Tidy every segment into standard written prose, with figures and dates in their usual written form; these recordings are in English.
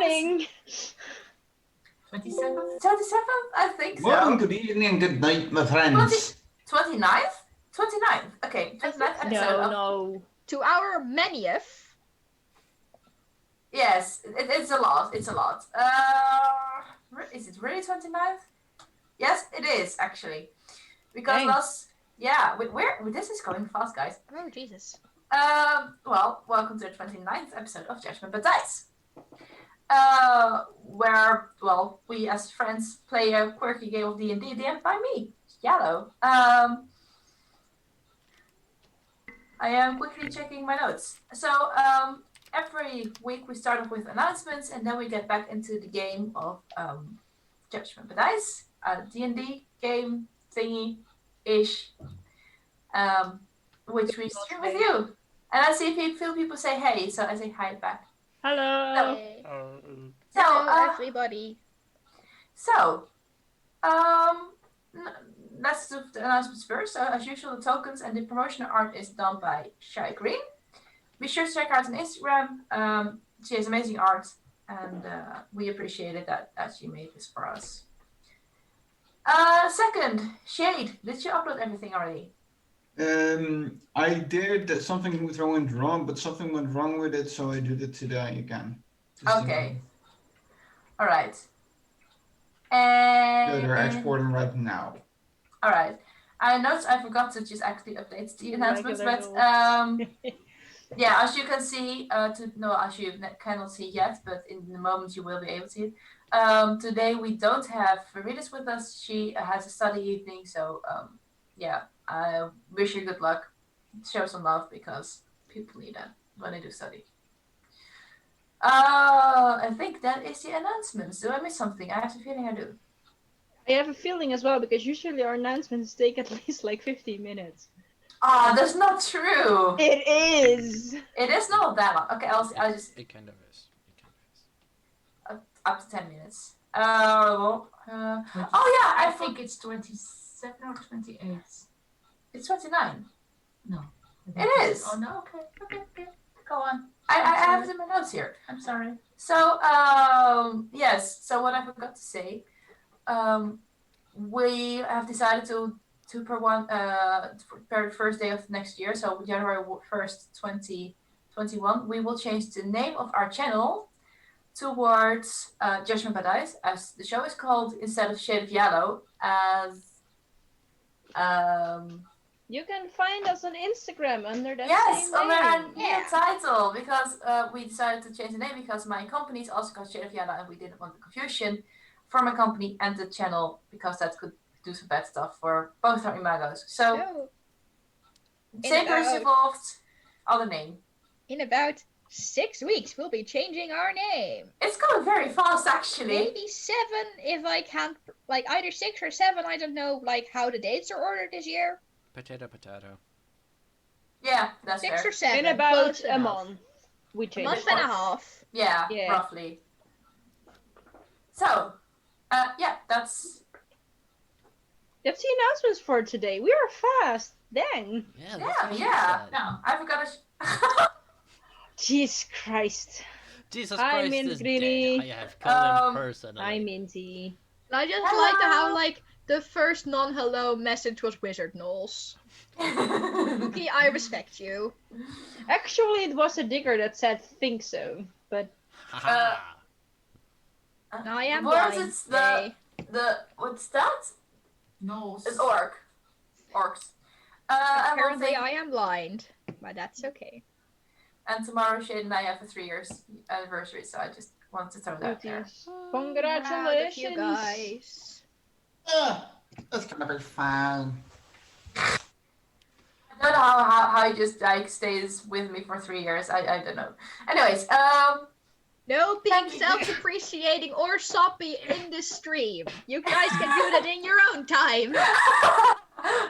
morning. 27th? 27th? I think so. Morning, good evening, good night, my friends. 29th? 29th. Okay, 29th episode. No. To our 20th. Yes, it's a lot. It's a lot. Is it really 29th? Yes, it is actually. Because this is going fast, guys. Oh, Jesus. Well, welcome to the 29th episode of Judgment but Dice. Where, well, we as friends play a quirky game of D&D, DM'd by me, Yellow. I am quickly checking my notes. So, every week we start off with announcements, and then we get back into the game of Judgment but Dice, a D&D game thingy-ish, which we stream with you. And I see a few people say hey, so I say hi back. Hello. Hello, everybody. So, let's do the announcements first. So, as usual, the tokens and the promotional art is done by Shy Green. Be sure to check her out on Instagram. She has amazing art, and we appreciated that she made this for us. Second, Shade. Did you upload everything already? I did. Something went wrong, but something went wrong with it, so I did it today again. Okay. All right. And they're exporting right now. All right. I noticed I forgot to just actually update the announcements, but yeah, as you can see, as you cannot see yet, but in the moment you will be able to see it. Today we don't have Veritas with us. She has a study evening, so yeah, I wish you good luck. Show some love because people need that when they do study. I think that is the announcements. Do I miss something? I have a feeling I do. I have a feeling as well, because usually our announcements take at least like 15 minutes. Ah, that's not true. It is. It is not that long. Okay, I'll just. It kind of is. Up to 10 minutes. Oh yeah, I think it's 27 or 28. It's 29. No. It is. Oh no. Okay. Go on. I have it in my notes here. I'm sorry. So yes. So what I forgot to say, we have decided to prepare the first day of next year. So January 1st, 2021, we will change the name of our channel towards Judgment by Dice, as the show is called, instead of Shade of Yellow, as you can find us on Instagram under that yes, same under our name. new title, because we decided to change the name because my company is also called Shade of Yellow, and we didn't want the confusion for my company and the channel, because that could do some bad stuff for both our imagos. So same person involved, other name. In about 6 weeks, we'll be changing our name. It's going very fast, actually. Maybe 7 if I can't, like either 6 or 7. I don't know, like how the dates are ordered this year. Potato. Yeah, that's 6 fair. or 7. In about a month. We A change month and a half. Yeah, Yeah. roughly. So, yeah, that's the announcements for today. We are fast. Dang. Yeah. No, I forgot to. Jesus Christ. Jesus Hi, Christ Mint is Greenie. dead. I have killed him personally. Hi, Minty. I just like how like the first non-hello message was Wizard Knowles. Okay, I respect you. Actually, it was a digger that said think so, but I am What blind. is the what's that? No. It's orcs. Apparently, I am blind, but that's okay. And tomorrow, Shade and I have a 3 years anniversary, so I just wanted to throw that there. Congratulations, you guys. That's gonna be fun. I don't know how he just like stays with me for 3 years. I don't know. Anyways, No being Thank you. self-depreciating or soppy in this stream. You guys can do that in your own time.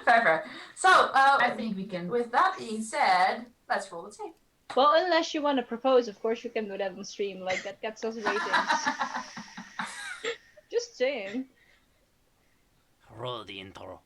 fair. So, I think we can. with that being said, let's roll the tape. Well, unless you want to propose, of course you can do that on stream. Like, that gets us ratings. Just saying. Roll the intro.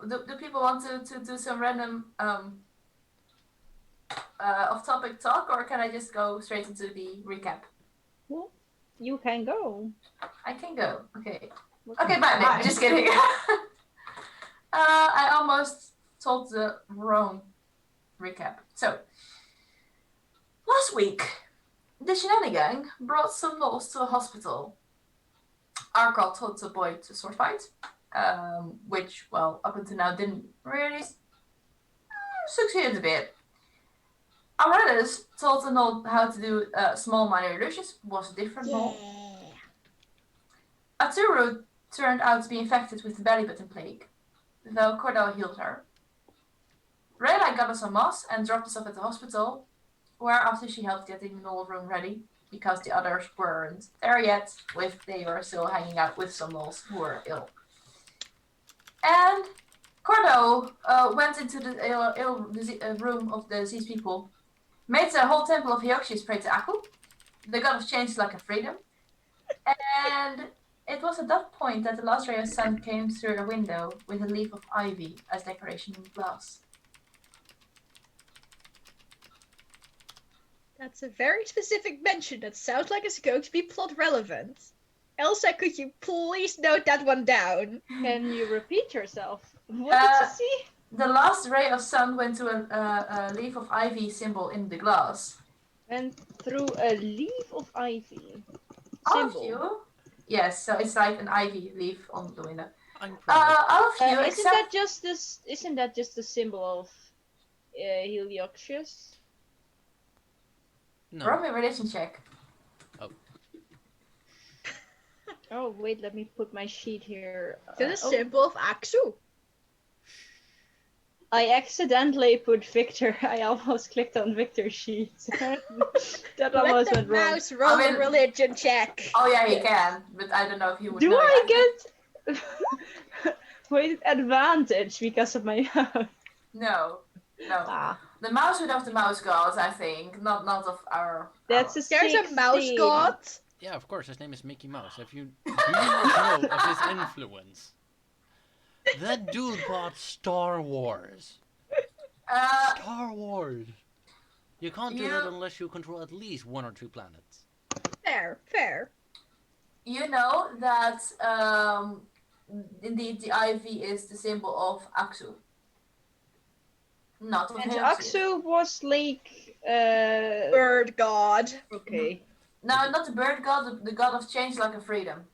do people want to do some random off-topic talk, or can I just go straight into the recap? Well, you can go. I can go. Okay. Okay. Okay, bye. Bye. Just kidding. I almost told the wrong recap. So, last week, the shenanigan brought some gnolls to a hospital. Arkal taught the boy to sword fight, which, well, up until now didn't really succeed a bit. Aurelius taught the gnoll how to do small minor illusions, was a different gnoll. Aturu turned out to be infected with the belly button plague, though Cordell healed her. Rayla got us some moss and dropped us off at the hospital, where after she helped getting the gnoll room ready, because the others weren't there yet, they were still hanging out with some gnolls who were ill. And Cordell went into the room of the diseased people, made the whole temple of Hyoxis pray to Aku, the god of change like a freedom, and it was at that point that the last ray of sun came through a window with a leaf of ivy as decoration in glass. That's a very specific mention that sounds like it's going to be plot relevant. Elsa, could you please note that one down? Can you repeat yourself? What did you see? The last ray of sun went to a leaf of ivy symbol in the glass. Went through a leaf of ivy. All of Symbol. you? Yes, so it's like an ivy leaf on the window. I'm proud. All of you Isn't except... that just this? Isn't that just the symbol of Helioxius? No. Roll me a religion check. Oh wait, let me put my sheet here. To the symbol of Aksu. I accidentally put Victor. I almost clicked on Victor's sheet. That almost Let the went wrong. mouse roll I mean- a religion check. Oh yeah, he Yes. can, but I don't know if he would Do know I yet. get wait advantage because of my mouse? No. Ah, The mouse would have the mouse gods, I think, not of our... that's a ours. There's a mouse 16. god. Yeah, of course, his name is Mickey Mouse. If you do not know of his influence. That dude bought Star Wars. Star Wars. You can't do that You- unless you control at least 1 or 2 planets. Fair, fair. You know that indeed the ivy is the symbol of Aksu. Not of And Helioxis. Aksu was like Bird god. okay. No, not the bird god, the god of change like a freedom.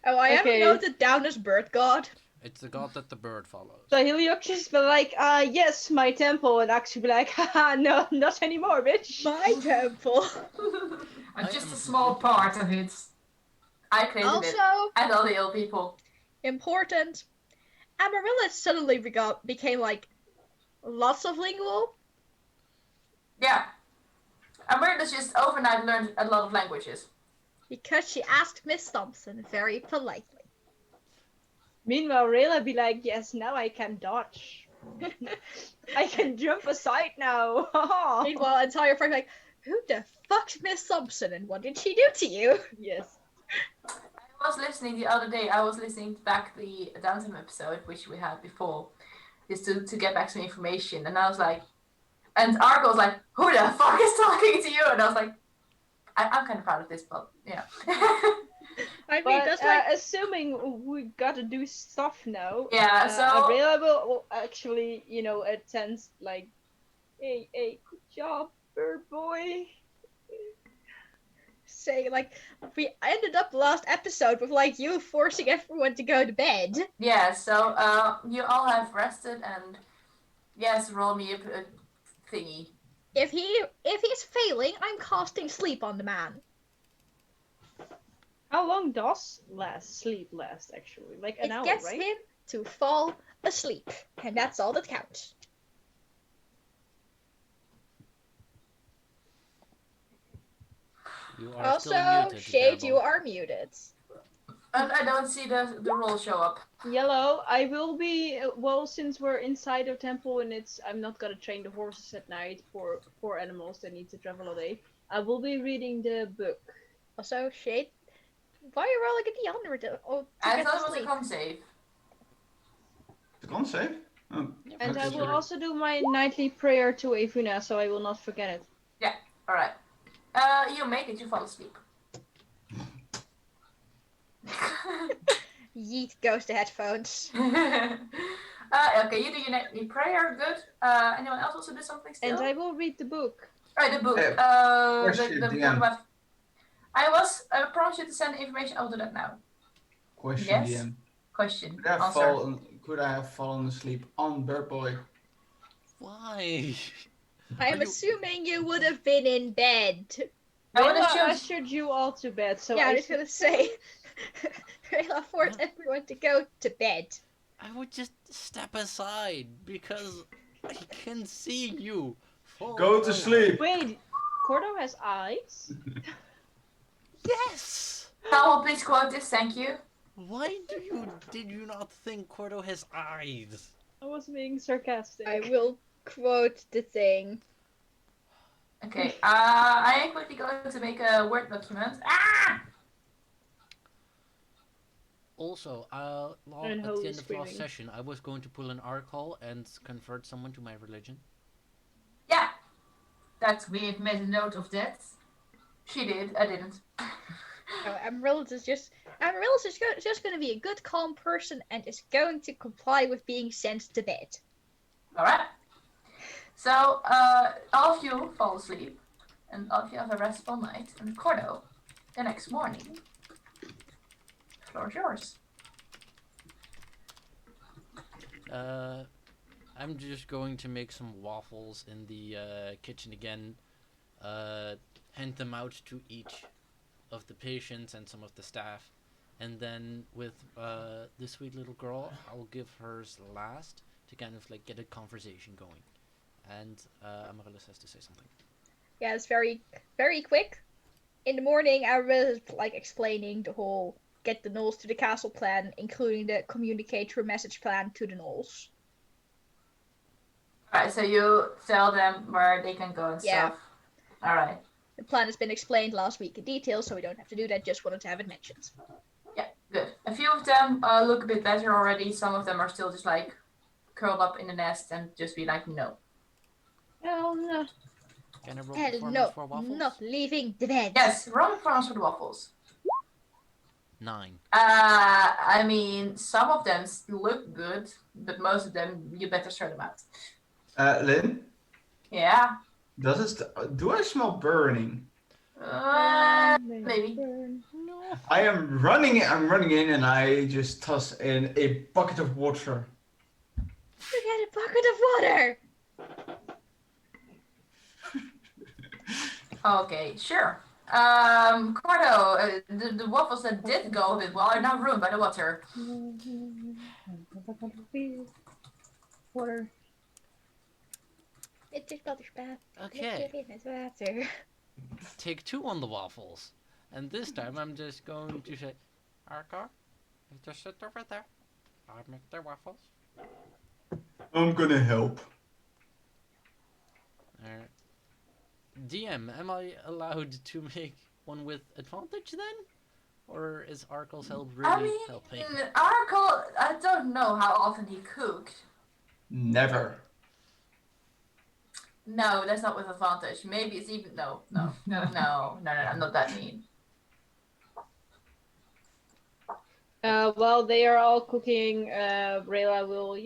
Oh, I Okay. haven't noted down as bird god. It's the god that the bird follows. So Helioxius be like, yes, my temple, and Aksu be like, haha, no, not anymore, bitch. My temple. Just a small part of it. I created it. Also, And all the ill people. important. Amaryllis suddenly became like lots of lingual. Yeah. Amaryllis just overnight learned a lot of languages. Because she asked Miss Thompson very politely. Meanwhile, Rayla be like, yes, now I can dodge. I can jump aside now. Meanwhile, entire friend like, who the fuck's Miss Thompson and what did she do to you? Yes. I was listening the other day, I was listening back the Downtime episode, which we had before, just to get back some information. And I was like, and Argo was like, who the fuck is talking to you? And I was like, I'm kind of proud of this, but yeah. I mean, But that's like, assuming we gotta do stuff now. Yeah, so- Available will actually, attend like, hey, good job, bird boy. say, like, we ended up last episode with, like, you forcing everyone to go to bed. Yeah, so you all have rested and yes, roll me a thingy. If he's failing, I'm casting sleep on the man. How long does sleep last, actually? Like an It hour, gets right? him to fall asleep, and that's all that counts. You are still Also, muted. Shade, you Gerbil. are muted. And I don't see the roll show up. Yellow, I will be, since we're inside a temple and I'm not gonna train the horses at night for poor animals that need to travel all day. I will be reading the book. Also, Shade, why are you rolling at the under? Oh, to I get thought to it was a sleep. con save. The con save? Oh, Yeah, And I that's will true. also do my nightly prayer to Evuna, so I will not forget it. All right. You make it. You fall asleep. Yeet goes the headphones. Okay, you do your nightly prayer. Good. Anyone else also do something still? And I will read the book. Right, the book. Question, The one DM. about. I promised you to send information. I'll do that now. Question, Yes. DM. Question. Could Answer. could I have fallen asleep on Bird Boy? Why? I'm you- assuming you would have been in bed. I would Rayla assume. ushered you all to bed, so yeah, I I was gonna say. Rayla forced Huh? everyone to go to bed. I would just step aside because I can see you. Go to sleep. Wait, Cordo has eyes? Yes. Powell, please quote this. Thank you. Why did you not think Cordo has eyes? I was being sarcastic. I will quote the thing. Okay. I am quickly going to make a Word document. Ah! Also, at And the holy end of the last screaming. session, I was going to pull an arcall and convert someone to my religion. Yeah. That's We've made a note of that. she did. I didn't. Oh, Amarillo is just going to be a good, calm person and is going to comply with being sent to bed. All right. So all of you fall asleep, and all of you have a restful night. And Cordo, the next morning, the floor is yours. I'm just going to make some waffles in the kitchen again. Hand them out to each of the patients and some of the staff. And then with the sweet little girl, I'll give hers last to kind of like get a conversation going. And Amaryllis has to say something. Yeah, it's very, very quick. In the morning, Amarillo is like explaining the whole get the gnolls to the castle plan, including the communicate through message plan to the gnolls. All right. So you tell them where they can go and Yeah. stuff. All right. The plan has been explained last week in detail, so we don't have to do that. Just wanted to have it mentioned. Yeah. Good. A few of them look a bit better already. Some of them are still just like curled up in the nest and just be like, no. Hell no. Can I roll Hell performance no, for waffles? not leaving the bed. Yes. Roll performance for the waffles. 9. I mean, some of them look good, but most of them you better throw them out. Lynn, Yeah. do I smell burning? Maybe. No. I'm running in and I just toss in a bucket of water. We got a bucket of water. Okay, sure. Cordo, the waffles that did go a bit well are now ruined by the water. Water. Het is waterspaat. Okay. Lekker in het water. Take 2 on the waffles. And this time I'm just going to say, Arcar, just sit over there. I'll make the waffles. I'm gonna help. Alright. DM, am I allowed to make one with advantage then? Or is Arcal's help really helping? Arkle, I don't know how often he cooked. Never. No, that's not with advantage. Maybe it's even no, I'm not that mean. While they are all cooking, Rayla will,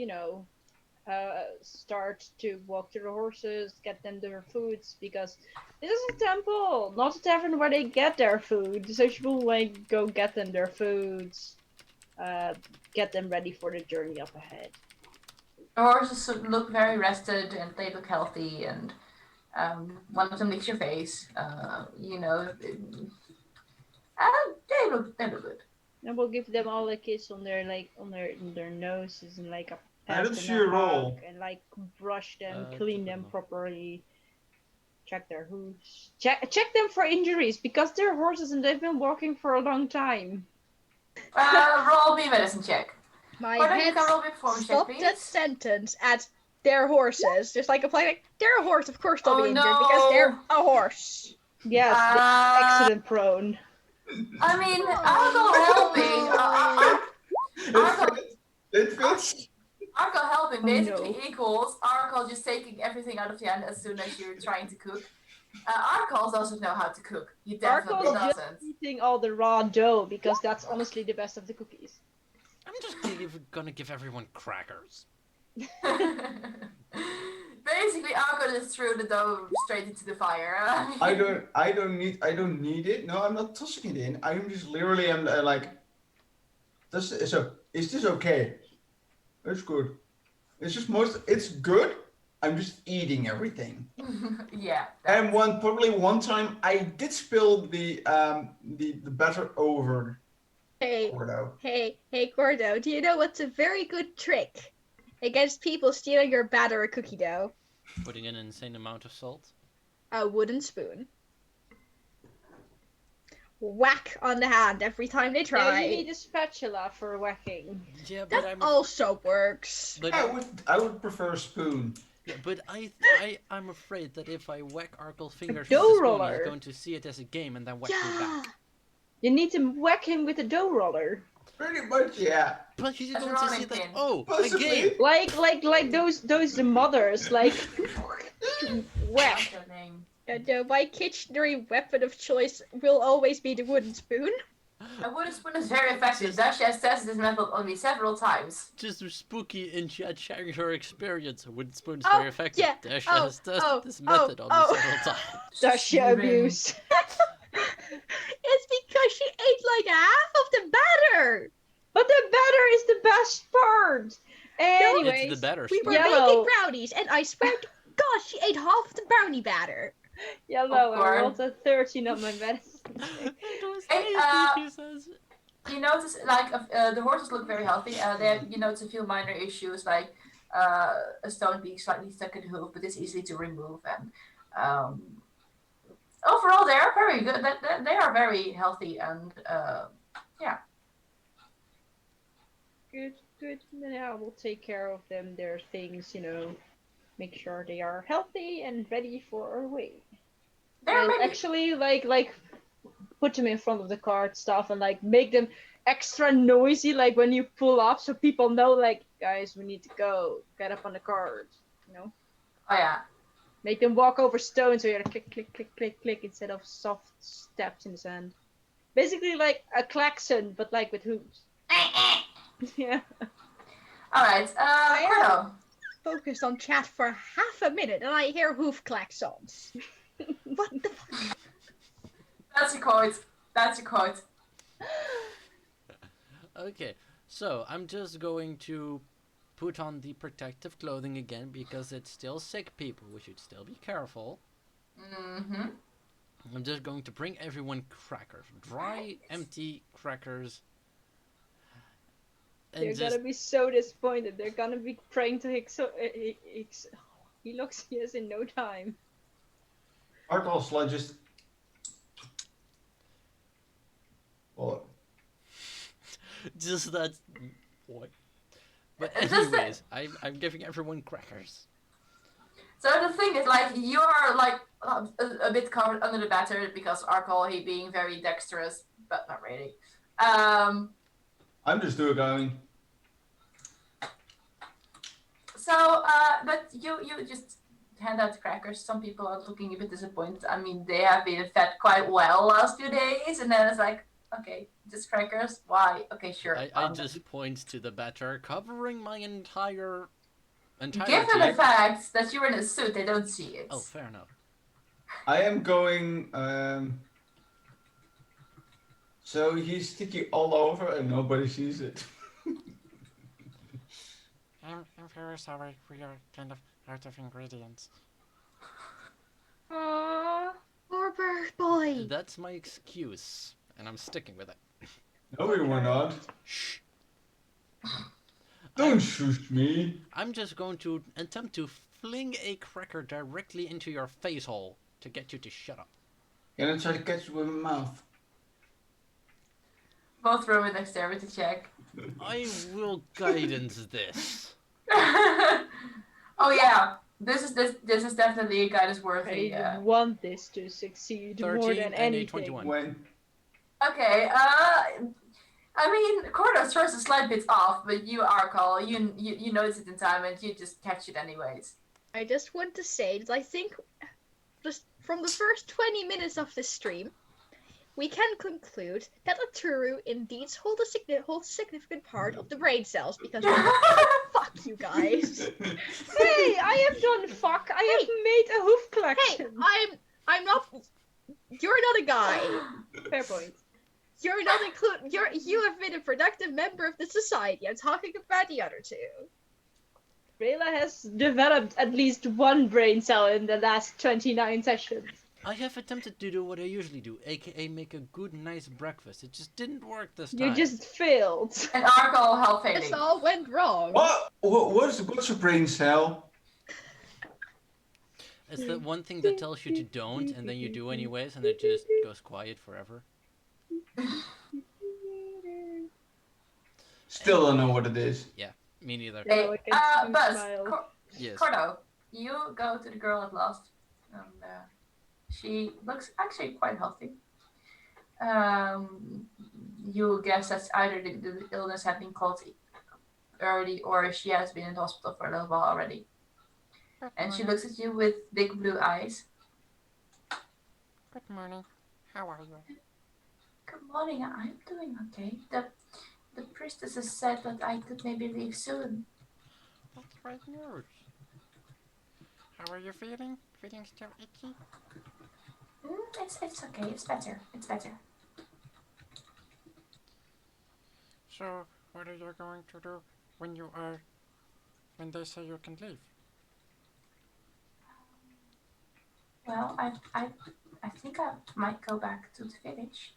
start to walk through the horses, get them their foods, because this is a temple, not a tavern where they get their food. So she will go get them their foods, get them ready for the journey up ahead. The horses look very rested and they look healthy, and one of them licks your face. They look good. And we'll give them all a kiss on their their noses and a How pat did and she a roll? hug and brush them, I clean don't them know. properly, check their hooves, check them for injuries because they're horses and they've been walking for a long time. Roll me a medicine check. My Cordo, you head can roll me a performance check, stopped please. that sentence at their horses. Just like applying, they're a horse, of course they'll Oh, be injured no. because they're a horse. Yes, they're accident prone. I mean, I'll go helping. It fits. Arkle helping Oh, basically no. equals Arkle just taking everything out of the end as soon as you're trying to cook. Arkle doesn't know how to cook. He definitely Arkel's just doesn't. eating all the raw dough because that's honestly the best of the cookies. I'm just gonna give everyone crackers. Basically, Arkle just threw the dough straight into the fire. I don't need it. No, I'm not tossing it in. I'm just literally like, is this okay? It's good. It's just it's good. I'm just eating everything. Yeah. And probably one time I did spill the batter over. Hey, Gordo. hey, Gordo, do you know what's a very good trick against people stealing your batter or cookie dough? Putting in an insane amount of salt. A wooden spoon. Whack on the hand every time they try. Yeah, you need a spatula for whacking. Yeah, but That also works. But I would prefer a spoon. yeah, but I'm afraid that if I whack Arkle's fingers dough with the spoon, roller. he's going to see it as a game and then whack me back. You need to whack him with a dough roller. Pretty much, yeah. But he's As going a to see rolling that, pin. oh, a Possibly. game! Like those mothers, like whack. What's your name? My kitchenary weapon of choice will always be the wooden spoon. A wooden spoon is very effective. Dasha has tested this method on me several times. Just Spooky in chat sharing her experience. A wooden spoon is Oh, very effective. yeah. Dash Oh, has tested oh, this oh, method on oh. me several times. Dasha abuse. It's because she ate like half of the batter. But the batter is the best part. Anyways, It's the better We were stuff. Yellow. making brownies, and I swear to God, she ate half of the brownie batter. Yellow, Of I course. rolled a 13 on my medicine. It was Hey, tasty, she says. You notice, like, the horses look very healthy. They have, you notice a few minor issues, like a stone being slightly stuck in the hoof, but it's easy to remove. And overall, they are very good. They are very healthy, and yeah. Good. Then I will take care of them. Their things, make sure they are healthy and ready for our way. They're And maybe actually, like put them in front of the cart stuff and like make them extra noisy, like when you pull up, so people know, like, guys, we need to go. Get up on the cart. Oh yeah. Make them walk over stones, so you're click, click, click, click, click, instead of soft steps in the sand. Basically, like a klaxon, but like with hooves. Yeah. All right. Cordo. Focused on chat for half a minute, and I hear hoof klaxons. What the fuck? That's a quote. That's a quote. Okay, so I'm just going to put on the protective clothing again because it's still sick people. We should still be careful. Mm-hmm. I'm just going to bring everyone crackers. Dry, empty crackers. And They're just gonna be so disappointed. They're gonna be praying to Heloxius in no time. Arkle's like just. Well, just that boy. But It's just that- anyways, I'm giving everyone crackers. So the thing is, like, you are like a bit covered under the batter because Arkle, he being very dexterous, but not really. I'm just doing going. So, but you just hand out crackers. Some people are looking a bit disappointed. I mean, they have been fed quite well last few days, and then it's like, okay, just crackers. Why? Okay, sure. I just point to the batter covering my entire. Given the fact that you're in a suit, they don't see it. Oh, fair enough. I am going. So he's sticky all over and nobody sees it. I'm very sorry. We are kind of out of ingredients. Aww, poor bird boy. That's my excuse, and I'm sticking with it. No, we were not. Shh. Don't shush me. I'm just going to attempt to fling a cracker directly into your face hole to get you to shut up. And then try to catch it with my mouth. Both throw a dexterity check. I will guidance this. Oh yeah, this is definitely a guy that's I worthy. want this to succeed more 13 than and a anything. 21. When? Okay. I mean, Cordo starts a slight bit off, but you, Arkle, you notice it in time and you just catch it anyways. I just want to say that I think just from the first 20 minutes of this stream, we can conclude that Aturu indeed holds a significant part of the brain cells because fuck you guys. Hey, I have done fuck. I have made a hoof collection. Hey, I'm not. You're not a guy. Fair point. You're not included. You have been a productive member of the society. I'm talking about the other two. Rayla has developed at least one brain cell in the last 29 sessions. I have attempted to do what I usually do, aka make a good, nice breakfast. It just didn't work this time. You just failed. And Arkle helped failing. This all went wrong. What's a brain cell? It's the one thing that tells you to don't, and then you do anyways, and it just goes quiet forever. Still don't know what it is. Yeah, me neither. Hey, Buzz, Yes. Cordo, you go to the girl at last. And, she looks actually quite healthy. You guess that's either the illness had been caught early or she has been in the hospital for a little while already. And she looks at you with big blue eyes. Good morning. How are you? Good morning, I'm doing okay. The priestesses said that I could maybe leave soon. That's great news. How are you feeling? Feeling still itchy? It's okay. It's better. It's better. So, what are you going to do when they say you can leave? Well, I think I might go back to the village.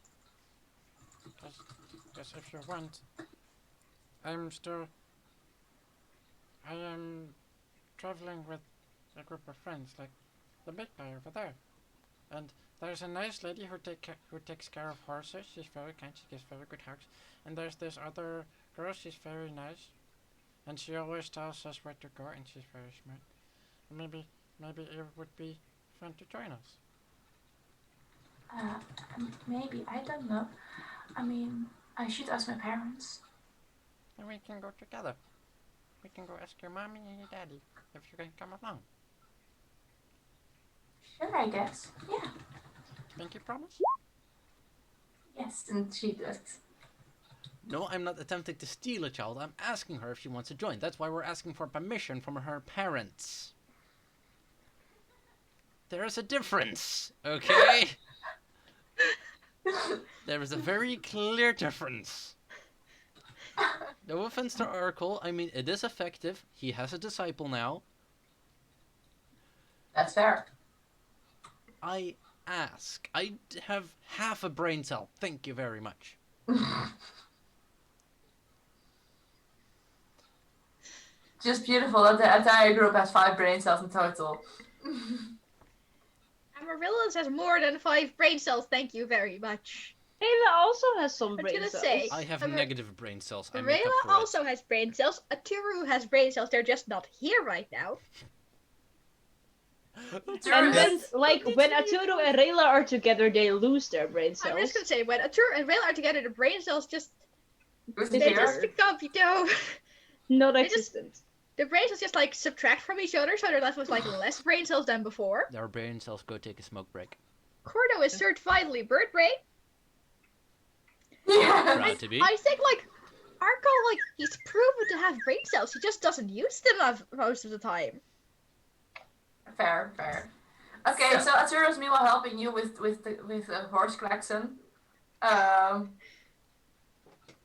Yes, if you want. I am traveling with a group of friends, like the big guy over there. And there's a nice lady who takes care of horses. She's very kind. She gives very good hugs. And there's this other girl. She's very nice, and she always tells us where to go. And she's very smart. Maybe it would be fun to join us. Maybe, I don't know. I mean, I should ask my parents. And we can go together. We can go ask your mommy and your daddy if you can come along. Sure, I guess. Yeah. Pinky promise? Yes, and she does. No, I'm not attempting to steal a child. I'm asking her if she wants to join. That's why we're asking for permission from her parents. There is a difference, okay? There is a very clear difference. No offense to Arkle. I mean, it is effective. He has a disciple now. That's fair. I ask. I have half a brain cell. Thank you very much. Just beautiful that the entire group has 5 brain cells in total. Amaryllis has more than 5 brain cells, thank you very much. Rayla also has some I'm brain gonna cells. say, I have negative brain cells. I Rayla make up for also has brain cells. Aturu has brain cells. They're just not here right now. And then, like, when Aturu and Rayla are together, they lose their brain cells. I'm just gonna say, when Aturu and Rayla are together, the brain cells just Disappear. they just become, Not They existent. the brain cells just like subtract from each other, so they're left with like less brain cells than before. Our brain cells go take a smoke break. Cordo is certifiedly bird brain. Yeah. Proud to be. I think like Arkle, like he's proven to have brain cells. He just doesn't use them most of the time. Fair. Okay, so Aturu's meanwhile helping you with the horse klaxon.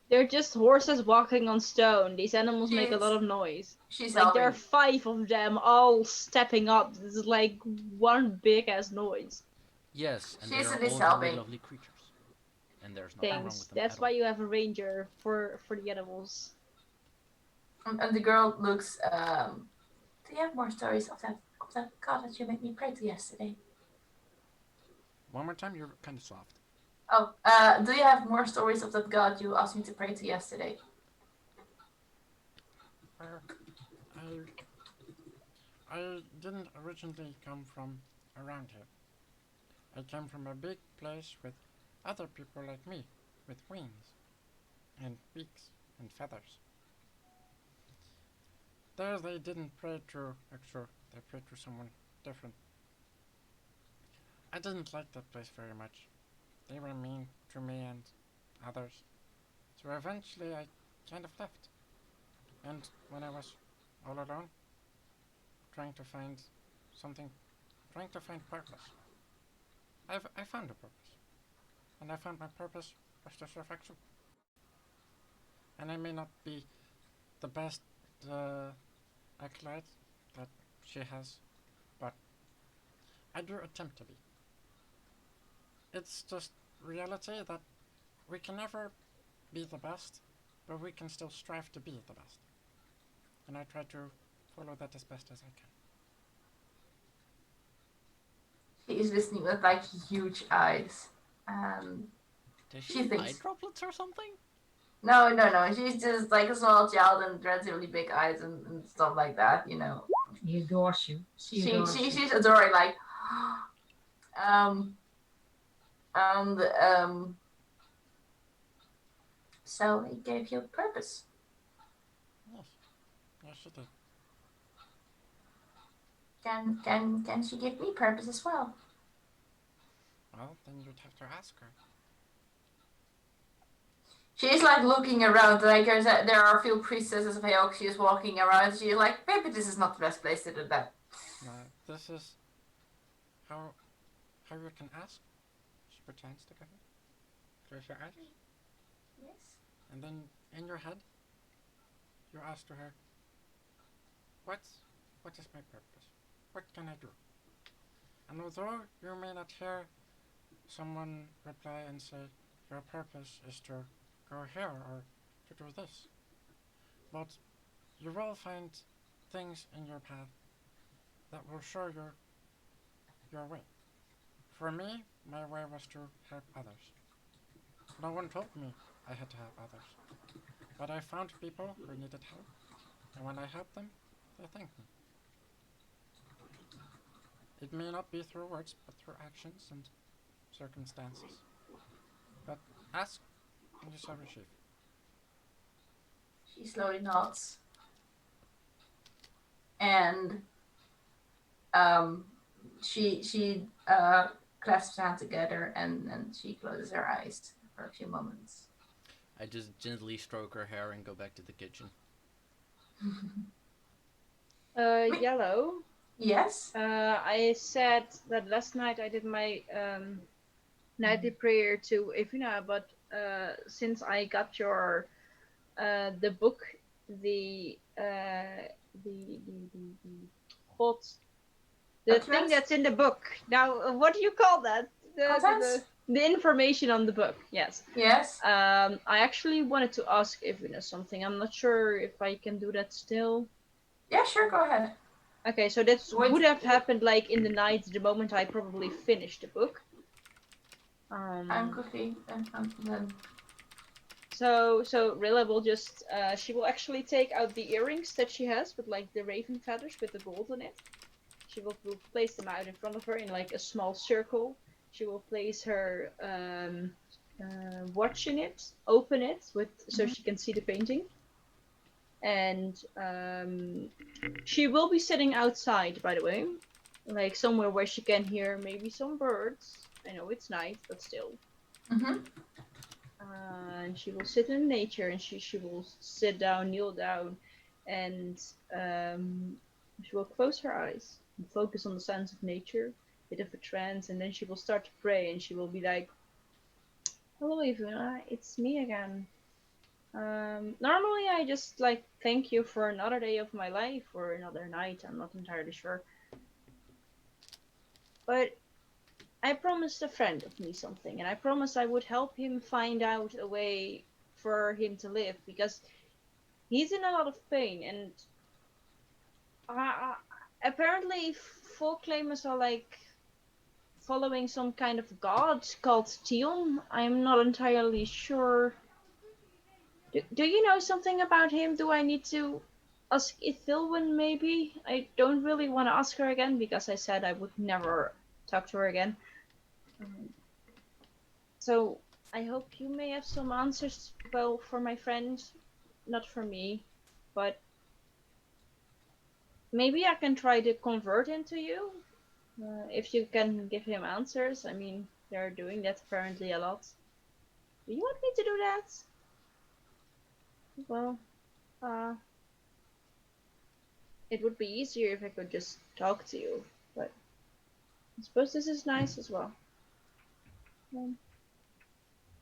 They're just horses walking on stone. These animals make a She's- lot of noise. She's Like, helping. there are 5 of them all stepping up. This is like one big ass noise. Yes, and She's they are at least all very helping. lovely creatures. And there's nothing wrong Things. with them. That's at why all. you have a ranger for the animals. And the girl looks. Do you have more stories of that god that you made me pray to yesterday? One more time, you're kind of soft. Oh, do you have more stories of that god you asked me to pray to yesterday? I didn't originally come from around here. I came from a big place with other people like me, with wings. and beaks and feathers. There they didn't pray to Exor, they prayed to someone different. I didn't like that place very much. They were mean to me and others. So eventually I kind of left. And when I was all alone, trying to find something, trying to find purpose, I found a purpose. And I found my purpose was to serve Exo. And I may not be the best acolyte that she has, but I do attempt to be. It's just reality that we can never be the best, but we can still strive to be the best. And I try to follow that as best as I can. She is listening with like huge eyes. Does she she thinks eye droplets or something? No. She's just like a small child and relatively big eyes and stuff like that, you know. He adores you. She's adoring, like, and so he gave you purpose. Yes. Yes, she did. Can she give me purpose as well? Well, then you'd have to ask her. She's like looking around, like there are a few priestesses of Heok. She's walking around. She's like, maybe this is not the best place to do that. No, this is how you can ask. She puts your hands together. Close your eyes. Yes. And then in your head, you ask to her, what is my purpose? What can I do? And although you may not hear someone reply and say, your purpose is to go here or to do this, but you will find things in your path that will show you your way. For me, my way was to help others. No one told me I had to help others, but I found people who needed help, and when I helped them, they thanked me. It may not be through words, but through actions and circumstances. But ask, and you shall receive. She slowly nods. And she clasps her hands together and she closes her eyes for a few moments. I just gently stroke her hair and go back to the kitchen. Yellow. Yes? I said that last night I did my nightly prayer to Evina, but since I got your the book, the hot the thing that's in the book. Now, what do you call that? The information on the book. Yes. Yes. I actually wanted to ask Evina something. I'm not sure if I can do that still. Yeah, sure. Go ahead. Okay, so that would have happened like in the night, the moment I probably finished the book. I'm quickly then. So Rilla will just she will actually take out the earrings that she has with like the raven feathers with the gold on it. She will place them out in front of her in like a small circle. She will place her watch in it, open it so she can see the painting. And she will be sitting outside, by the way, like somewhere where she can hear maybe some birds. I know it's night, but still. And she will sit in nature, and she will sit down, kneel down, and she will close her eyes and focus on the sounds of nature, bit of a trance, and then she will start to pray, and she will be like, "Hello, Ivuna, it's me again. Normally I just like thank you for another day of my life or another night, I'm not entirely sure. But I promised a friend of me something, and I promised I would help him find out a way for him to live, because he's in a lot of pain, and apparently folk claimers are like following some kind of god called Tion. I'm not entirely sure. Do you know something about him? Do I need to ask Ithilwyn maybe? I don't really want to ask her again because I said I would never talk to her again. So I hope you may have some answers, well, for my friend, not for me, but maybe I can try to convert him to you. If you can give him answers. I mean, they're doing that apparently a lot. Do you want me to do that? Well, it would be easier if I could just talk to you, but I suppose this is nice as well.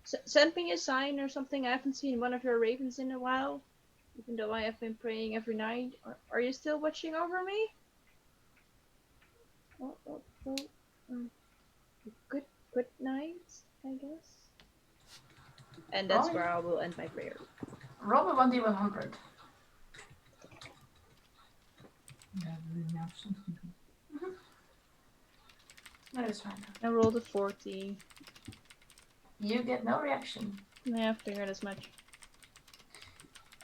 Send me a sign or something. I haven't seen one of your ravens in a while, even though I have been praying every night. Are you still watching over me? Good night, I guess. And that's where I will end my prayer. Roll a 1d100. Yeah, we have something good. That is fine. I rolled a 40. You get no reaction. Yeah, I figured as much.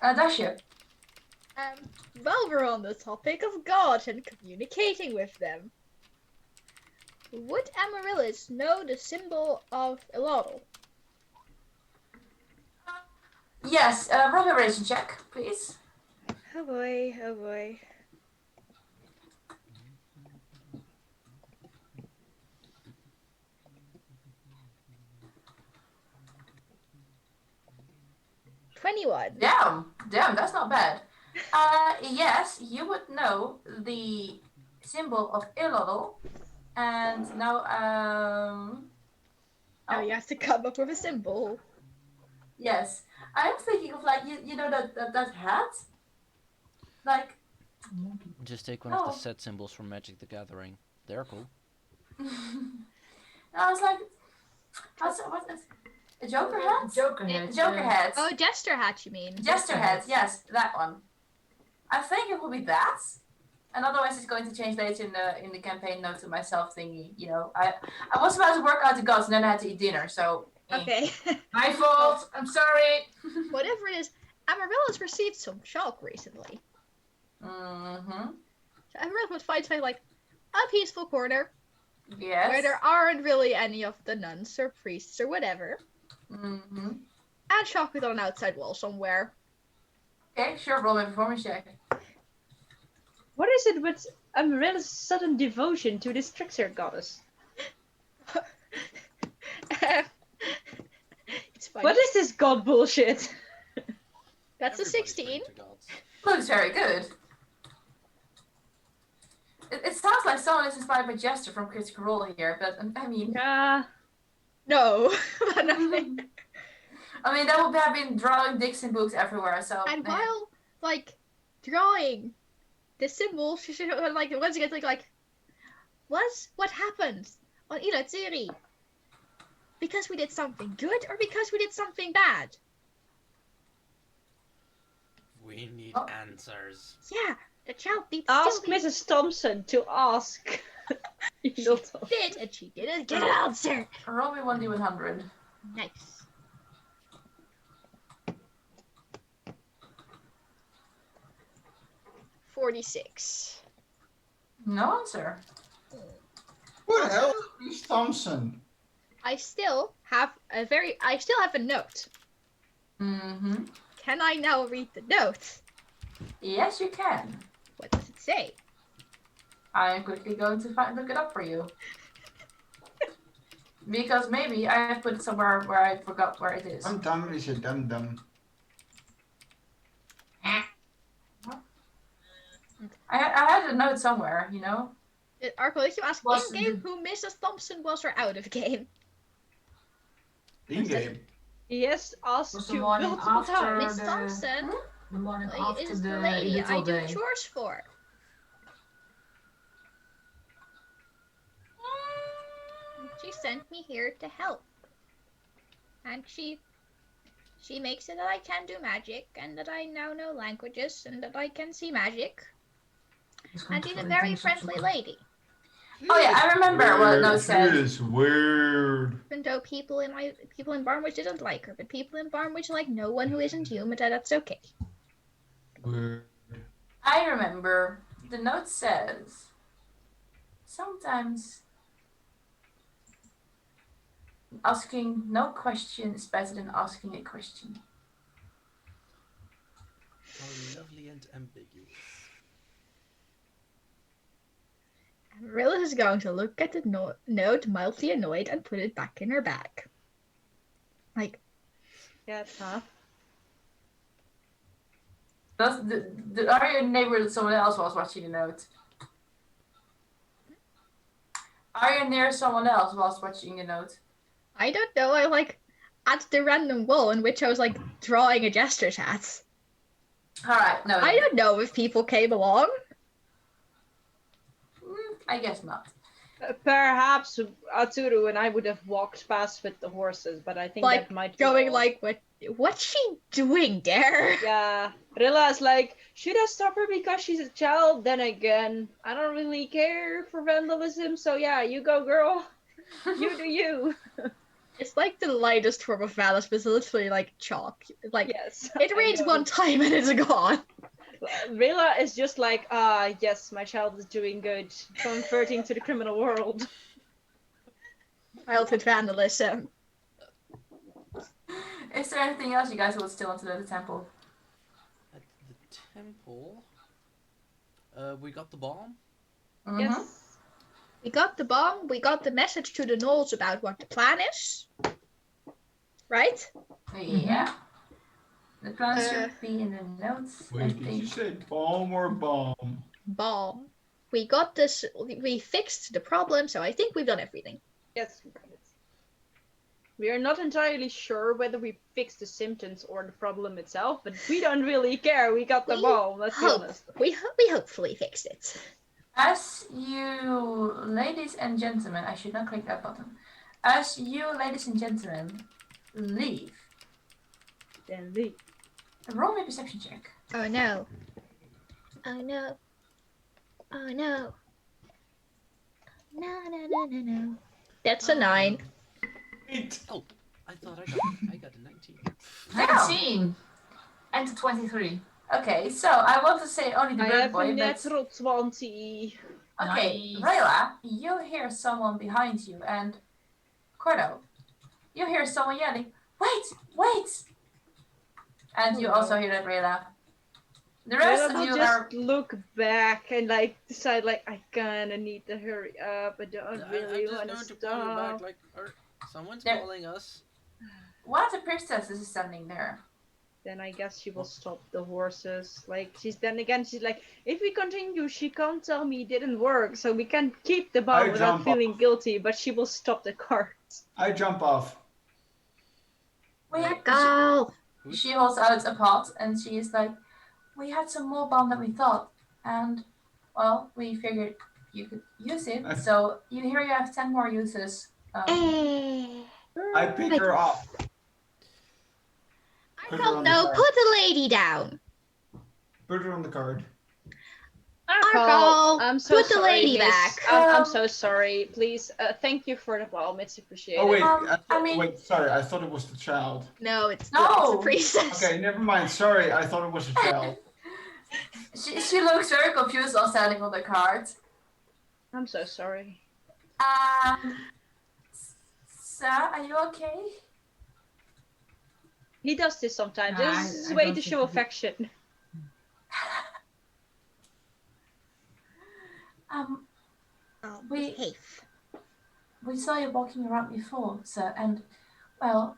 Dasha. While we're on the topic of God and communicating with them, would Amaryllis know the symbol of Elodel? Yes, roll a relation check, please. Oh boy, oh boy. $21. Damn, that's not bad. Yes, you would know the symbol of Ilodel, and now Now you have to come up with a symbol. Yes, I'm thinking of like you know that hat, like. Just take one of the set symbols from Magic the Gathering. They're cool. I was like, what's it? A Joker hat? Joker hat. Joker hat. Oh, Jester hat, you mean? Jester hat, yes, that one. I think it will be that. And otherwise it's going to change later in the campaign note to myself thingy, you know. I was about to work out the gods and then I had to eat dinner, so Okay. My fault. I'm sorry. Whatever it is, Amaryllis received some shock recently. Mm-hmm. So Amaryllis would find something like a peaceful corner Yes. where there aren't really any of the nuns or priests or whatever. Mm-hmm. And shock with on an outside wall somewhere. Okay, sure, roll my performance check. What is it with Amaryllis' sudden devotion to this trickster goddess? It's fine. What is this god bullshit? That's a Everybody's 16. praying to gods. Looks very good. It sounds like someone is inspired by Jester from Critical Role here, but I mean... No, but nothing. I mean, that would have been drawing Dixon books everywhere, so... And while, like, drawing the symbol, she should, like, once again think, like, what happened on Ilatsiri? Because we did something good or because we did something bad? We need answers. Yeah, the child needs Ask still Mrs. Thompson to ask. She did, and she didn't get an answer. Roll me 1d100. Nice. $46. No answer. Who the hell is Miss Thompson? I still have a note. Mm-hmm. Can I now read the note? Yes, you can. What does it say? I'm quickly going to look it up for you. Because maybe I have put it somewhere where I forgot where it is. Dum is a dum. I had a note somewhere, you know? Arco, if you ask Was in-game who Mrs. Thompson was or out of game? In-game. Yes, asked Was the you morning multiple after times. Miss Thompson The morning after is the the lady I little do day. chores for. She sent me here to help. And she makes it that I can do magic, and that I now know languages, and that I can see magic. And she's a very friendly lady. Oh yeah, I remember what the note said. She is weird. Even though people in Barnwich didn't like her, but people in Barnwich like no one who isn't human, and that's okay. Weird. I remember the note says sometimes asking no question is better than asking a question. How lovely and ambiguous. Rilla is going to look at the note mildly annoyed and put it back in her bag. Like, Yes, huh? Are you a neighbor that someone else was watching the note? Are you near someone else whilst watching the note? I don't know. I like at the random wall in which I was like drawing a gesture chat. Alright, no. I don't know if people came along. I guess not. Perhaps Atsuru and I would have walked past with the horses, but I think Like that might be going all. like, what's she doing there? Yeah, Rilla's like, should I stop her because she's a child? Then again, I don't really care for vandalism, so yeah, you go, girl. You do you. It's like the lightest form of vandalism. It's literally like chalk. Like Yes. it rains one time and it's gone. Rilla is just like, yes, my child is doing good, converting to the criminal world. Childhood vandalism. Is there anything else you guys would still want to do at the temple? At the temple, we got the bomb. Mm-hmm. Yes. We got the bomb. We got the message to the Knolls about what the plan is. Right? Yeah. The plan should be in the notes. Wait, did you say bomb or bomb? Bomb. We got this. We fixed the problem, so I think we've done everything. Yes, we got it. We are not entirely sure whether we fixed the symptoms or the problem itself, but we don't really care. We got the bomb, let's be honest. We hopefully fixed it. As you, ladies and gentlemen, I should not click that button. As you, ladies and gentlemen, leave. Then leave. Roll me a perception check. Oh no. Oh no. Oh no. No. That's a 9. 8. Oh, I thought I got a 19. 19 and 23. Okay, so I want to say only the I bird have a boy, but natural 20. okay, Nice. Rayla, you hear someone behind you, and Cordo, you hear someone yelling, "Wait!" And you also hear that, Rayla. The rest Rayla of will you just are. look back and like decide like I kinda need to hurry up. I don't really I'm want just to going to call you back. stop. Like, someone's There- calling us. One of the priestesses is standing there. Then I guess she will stop the horses. Like she's like, if we continue, she can't tell me it didn't work, so we can keep the bomb I without jump feeling guilty. But she will stop the cart. I jump off. Go. She holds out a pot and she is like, "We had some more bomb than we thought, and well, we figured you could use it. So you have 10 more uses." I pick her up. Put her on the No, cart. put the lady down. Put her on the card. Arco, I'm so put the sorry, lady miss. back. I'm so sorry. Please, thank you for the bomb. It's appreciated. Oh wait, I mean- wait. Sorry, I thought it was the child. No, it's No. the princess. Okay, never mind. Sorry, I thought it was a child. She looks very confused while standing on the cart. I'm so sorry. Sir, are you okay? He does this sometimes. Nah, This is his I way don't to think show he- affection. We saw you walking around before, sir, and well,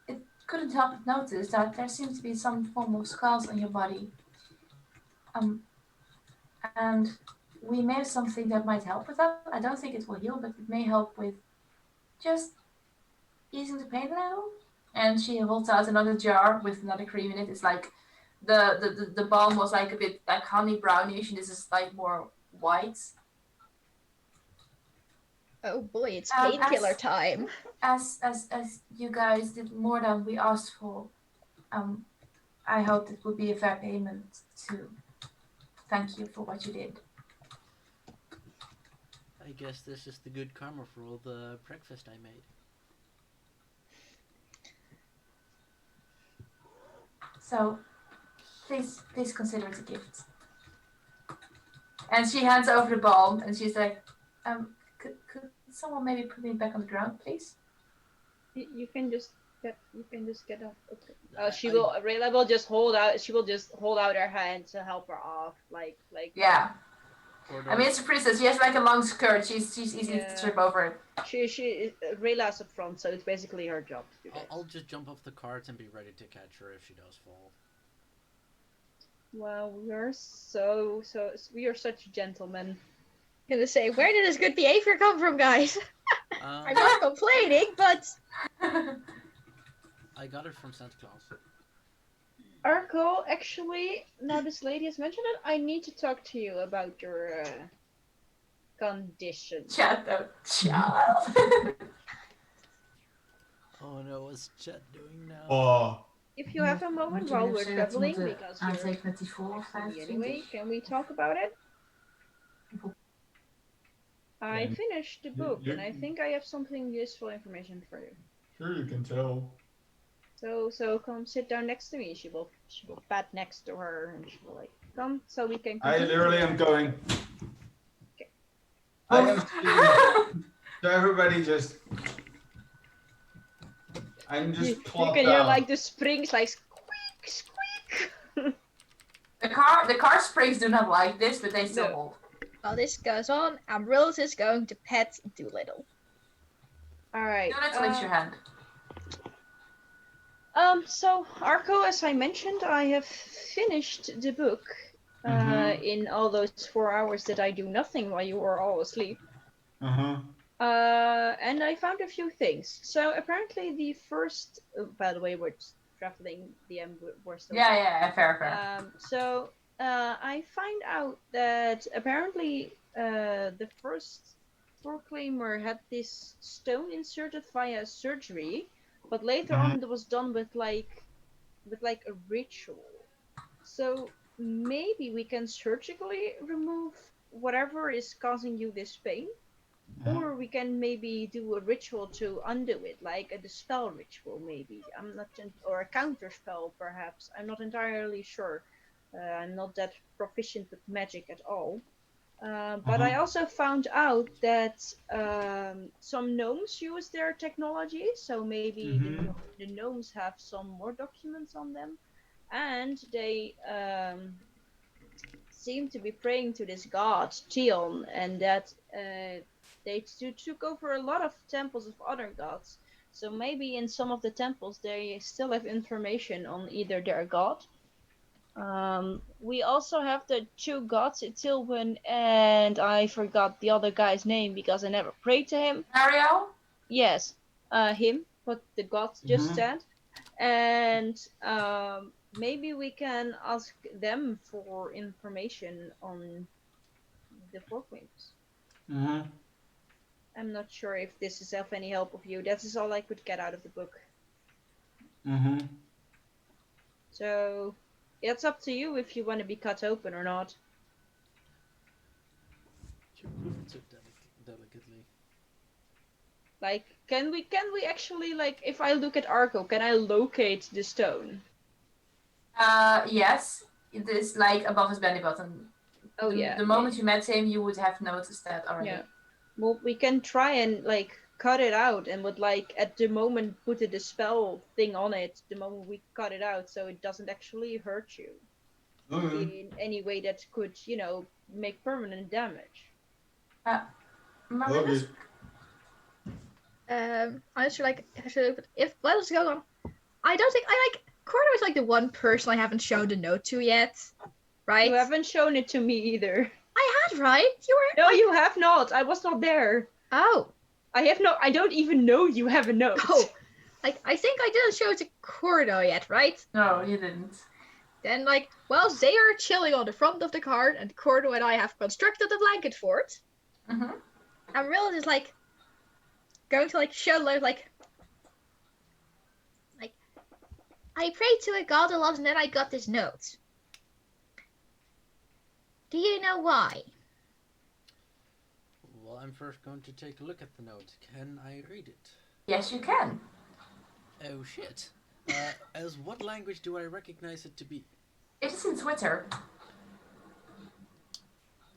it couldn't help but notice that there seems to be some form of scars on your body. And we may have something that might help with that. I don't think it will heal, but it may help with just easing the pain a little. And she holds out another jar with another cream in it. It's like the balm was like a bit like honey brownish, and this is like more white. Oh boy, it's Um, painkiller as- time. As you guys did more than we asked for, I hope it would be a fair payment to thank you for what you did. I guess this is the good karma for all the breakfast I made. So please consider it a gift. And she hands over the balm and she's like, could someone maybe put me back on the ground, please? You can just get up. Okay. Rayla will just hold out. She will just hold out her hand to help her off, like. Yeah. I mean, it's a princess. She has like a long skirt. She's easy to trip over it. Rayla's up front, so it's basically her job to do this. I'll just jump off the cart and be ready to catch her if she does fall. Well, we are such gentlemen. I'm gonna say, where did this good behavior come from, guys? I'm not complaining, but I got it from Santa Claus. Arco, actually, now this lady has mentioned it, I need to talk to you about your condition. Child. Oh no, what's Chet doing now? Oh. If you have a moment while we're traveling, because you're anyway, can we talk about it? I finished the book, and I think I have something useful information for you. Sure, you can tell. So come sit down next to me. She will pat next to her, and she will like come so we can. I literally am going. Okay. I am speaking. So everybody just. I'm just. You can hear like the springs like squeak, squeak. The car springs do not like this, but they still hold. While this goes on, Amaryllis is going to pet Doolittle. All right. Do not lift your hand. So Arco, as I mentioned, I have finished the book in all those 4 hours that I do nothing while you were all asleep. And I found a few things. So apparently the first, by the way, we're traveling the end. We're still. Yeah, fair. So I find out that apparently the first proclaimer had this stone inserted via surgery. But later on, it was done with like a ritual. So maybe we can surgically remove whatever is causing you this pain, or we can maybe do a ritual to undo it, like a dispel ritual, maybe. Or a counter spell, perhaps. I'm not entirely sure. I'm not that proficient with magic at all. But I also found out that some gnomes use their technology, so maybe the gnomes have some more documents on them, and they seem to be praying to this god Tion, and that they took over a lot of temples of other gods. So maybe in some of the temples they still have information on either their god. We also have the two gods, Itilwyn, and I forgot the other guy's name because I never prayed to him. Ariel? Yes, him, what the gods just said. And maybe we can ask them for information on the Four Queens. I'm not sure if this is of any help of you. That is all I could get out of the book. So it's up to you if you want to be cut open or not. You put it so delicately. Like, can we actually, like, if I look at Arco, can I locate the stone? Yes. It is like above his belly button. Oh yeah. The moment you met him, you would have noticed that already. Yeah. Well, we can try and like cut it out, and would like at the moment put a dispel thing on it. The moment we cut it out, so it doesn't actually hurt you in any way that could, make permanent damage. Marinus? I just like if let us go on. I don't think I like Cordo is like the one person I haven't shown the note to yet, right? You haven't shown it to me either. I had, right? You were. No, you have not. I was not there. Oh. I don't even know you have a note. Oh. Like I think I didn't show it to Cordo yet, right? No, you didn't. Then while they are chilling on the front of the cart, and Cordo and I have constructed a blanket fort. Amaryllis is going to show I prayed to a god of love and then I got this note. Do you know why? Well, I'm first going to take a look at the note. Can I read it? Yes, you can. Oh shit. As what language do I recognize it to be? It is in Twitter.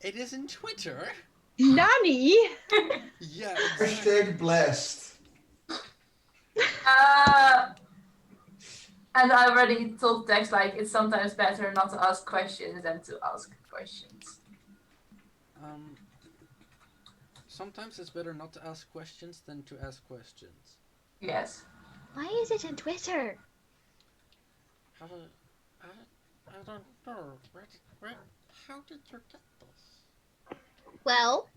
It is in Twitter? Nani? Yeah. Hashtag blessed. And I already told Dex, like, it's sometimes better not to ask questions than to ask questions. Sometimes it's better not to ask questions than to ask questions. Yes. Why is it in Twitter? I don't know. How did you get this? Well,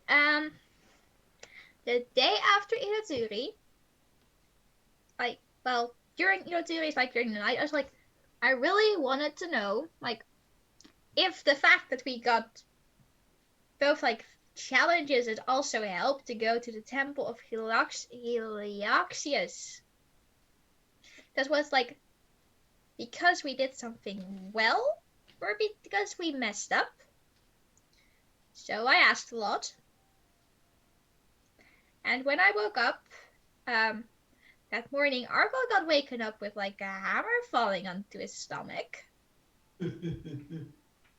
the day after Iraturi, during Iraturi, during the night, I was like, I really wanted to know, if the fact that we got both, challenges and also help to go to the Temple of Helioxius, that was, because we did something well, or because we messed up. So I asked a lot. And when I woke up, that morning, Argo got waken up with a hammer falling onto his stomach.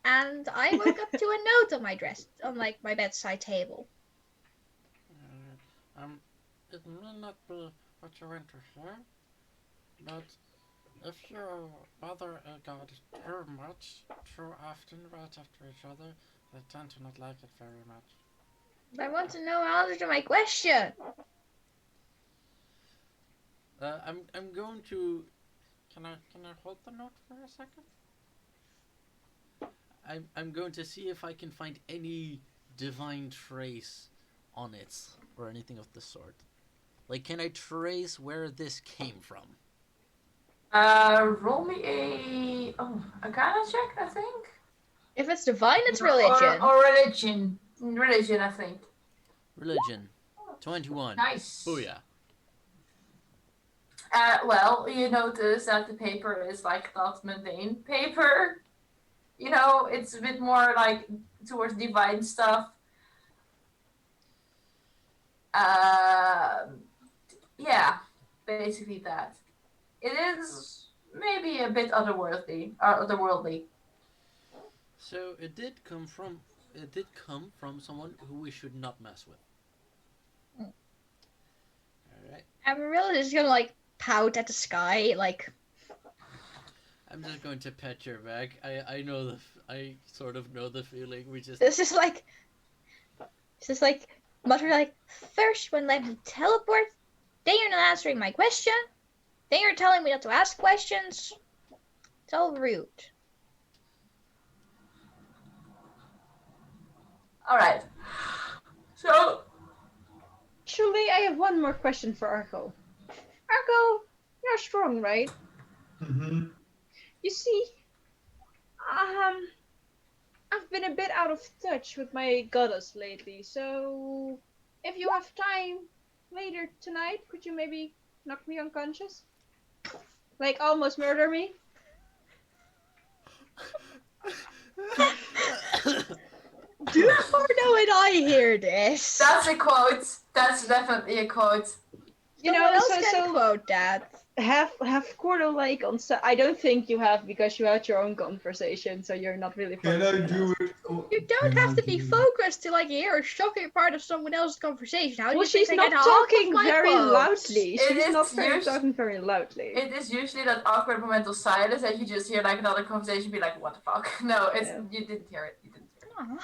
And I woke up to a note on my bedside table. It may not be what you want to hear, but if you bother a god too much, too often, right after each other, they tend to not like it very much. I want to know the answer to my question. I'm going to. Can I hold the note for a second? I'm going to see if I can find any divine trace on it or anything of the sort. Can I trace where this came from? Roll me a Arcana check, I think. If it's divine, it's religion. Or religion. Religion, I think. Religion. 21. Nice. Booyah. Well, you notice that the paper is not mundane paper. It's a bit more towards divine stuff. Yeah, basically that. It is maybe a bit otherworldly. So it did come from someone who we should not mess with. Alright. I'm really just gonna pout at the sky, I'm just going to pet your back. I know I sort of know the feeling. This is mutter first one let me teleport, then you're not answering my question, then you're telling me not to ask questions. It's all rude. Alright. So Actually, I have one more question for Argo. Argo, you're strong, right? Mm-hmm. You see, I've been a bit out of touch with my goddess lately, so if you have time later tonight, could you maybe knock me unconscious? Almost murder me? Do Cordo and I hear this? that's a quote. That's definitely a quote. Someone else can quote that. Have Cordo on set. I don't think you have, because you had your own conversation, so you're not really Can I do it? You don't have to be focused to hear a shocking part of someone else's conversation. How do you she's think not talking very loudly. She's not talking very loudly. It is usually that awkward moment of silence that you just hear another conversation be what the fuck? No, you didn't hear it. You didn't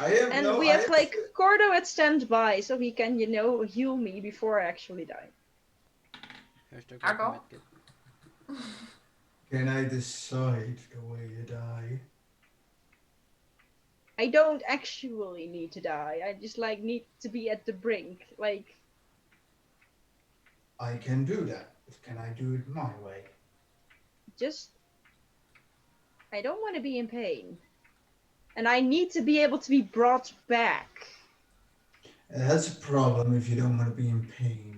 hear it. We have Cordo at standby, so he can, heal me before I actually die. Argo? Can I decide the way you die? I don't actually need to die. I just need to be at the brink. I can do that. But can I do it my way? I don't want to be in pain. And I need to be able to be brought back. That's a problem if you don't want to be in pain.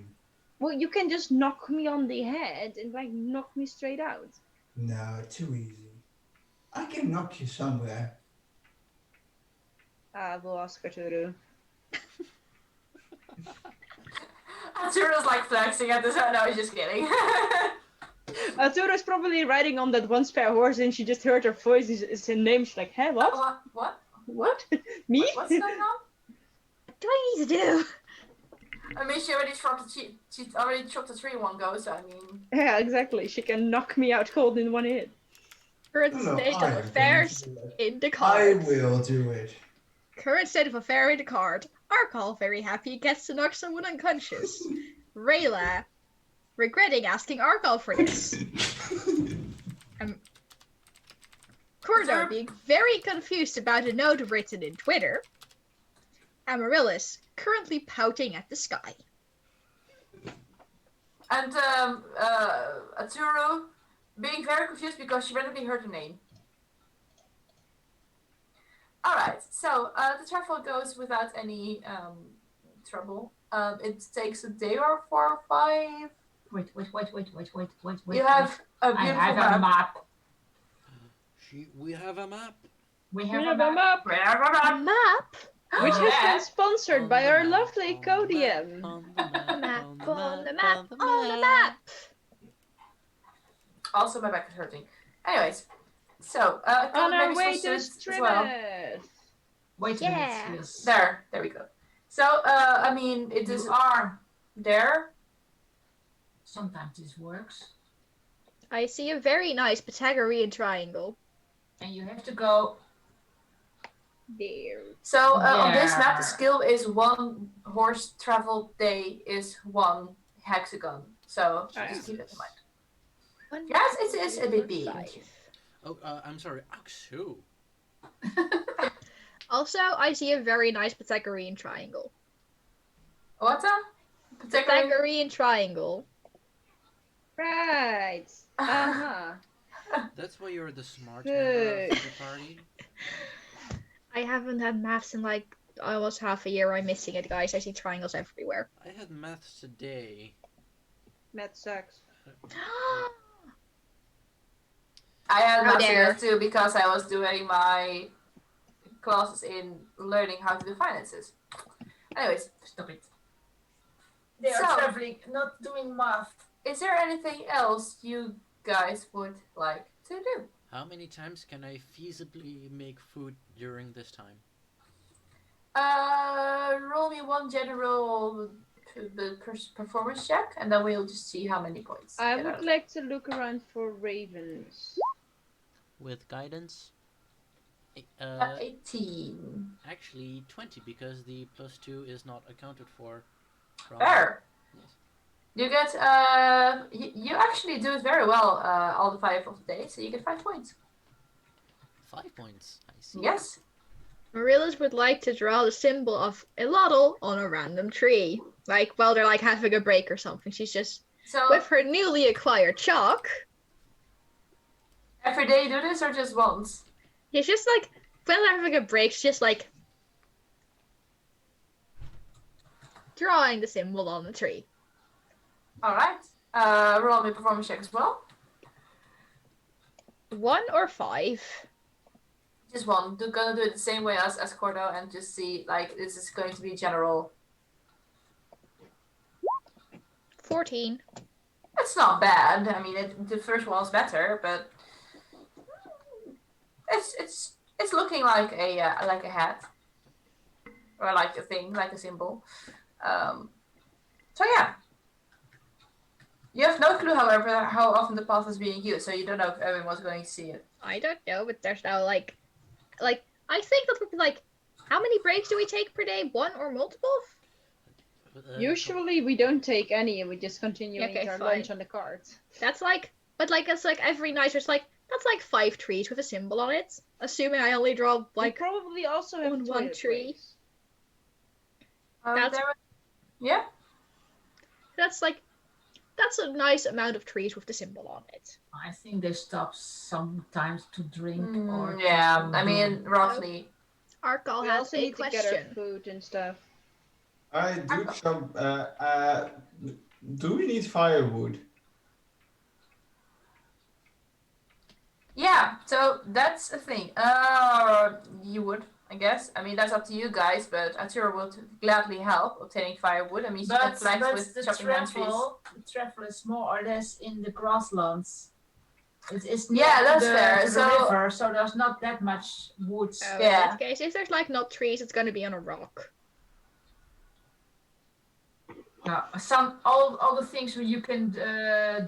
Well, you can just knock me on the head and knock me straight out. No, too easy. I can knock you somewhere. We'll ask Arturo. Arturo's flexing at this. No, he's just kidding. Arturo's probably riding on that one spare horse, and she just heard her voice. It's her name. She's like, "Hey, what? What? What? Me? What's going on? What do I need to do?" I mean, she already chopped the tree in one go, so I mean. Yeah, exactly. She can knock me out cold in one hit. Current No, state I of am going affairs to do it. in the I cards. will do it. Current state of affairs in the card. Arkal, very happy, gets to knock someone unconscious. Rayla, regretting asking Arkal for this. Cordo, being very confused about a note written in Twitter. Amaryllis, currently pouting at the sky. And Atsuru, being very confused because she randomly heard the name. Alright, so the travel goes without any trouble. It takes a day or 4 or 5. Wait. You have a beautiful I have a map. We have a map. We We have a map. We have a A map. map? Which has been sponsored On by the our map, lovely on the Codium. map, on On the map. Also, my back is hurting. Anyways, so On our maybe way switch to suits as well. Stremeth. Wait a Yeah. minute. Yes. There we go. So I mean, it is You are. there. Sometimes this works. I see a very nice Pythagorean triangle. And you have to go. There. So on this map, There. the skill is 1 horse travel day is 1 hexagon. So just keep that in mind. Yes, it is a bit big. Oh, I'm sorry, Aksu. Also, I see a very nice Pythagorean triangle. What? Pythagorean triangle. Right. Uh-huh. That's why you're the smart member of the party. I haven't had maths in like almost half a year. I'm missing it, guys. I see triangles everywhere. I had maths today. Math sucks. I had How maths dare. too because I was doing my classes in learning how to do finances. Anyways, Stop it. They are So- traveling, not doing math. is there anything else you guys would like to do? How many times can I feasibly make food during this time? Roll me 1 general performance check, and then we'll just see how many points. I you get out would of it. like to look around for ravens. With guidance? 18. Actually 20 because the +2 is not accounted for. From... Fair. Yes. You get you actually do it very well all the 5 of the day, so you get 5 points. 5 points. I see. Yes. Marillas would like to draw the symbol of a lottle on a random tree. Like, while they're like having a break or something. She's just, So with her newly acquired chalk, every day you do this or just once? she's just like, when they're having a break, she's just like, drawing the symbol on the tree. Alright. Roll me performance check as well. 1 or 5? Just 1. Gonna do it the same way as Cordo and just see, like, this is going to be general. 14. It's not bad. I mean, the first one's better, but it's looking like a hat or like a thing, like a symbol. So yeah, you have no clue, however, how often the path is being used, so you don't know if everyone's going to see it. I don't know, but there's now like, I think that would be like, how many breaks do we take per day? 1 or multiple? Usually we don't take any, we just continue Okay, eating our fine. lunch on the cart. That's like, but like, it's like every night there's like, that's like 5 trees with a symbol on it. Assuming I only draw We like, probably also have on one toilet tree. breaks. That's- Yeah. that's like, that's a nice amount of trees with the symbol on it. I think they stop sometimes to drink or. Yeah, to I mean, do- roughly. Arkal We has also a need to get our question. food and stuff. I do some. Do we need firewood? Yeah, so that's a thing. You would, I guess. I mean, that's up to you guys, but Atura will gladly help obtaining firewood. I mean, she can But, flank but with the chopping down trees. travel is more or less in the grasslands. It is Yeah, near that's the, fair. to the So- river, so there's not that much woods. Oh, Yeah. in that case, if there's like not trees, it's gonna be on a rock. No, all the things where you can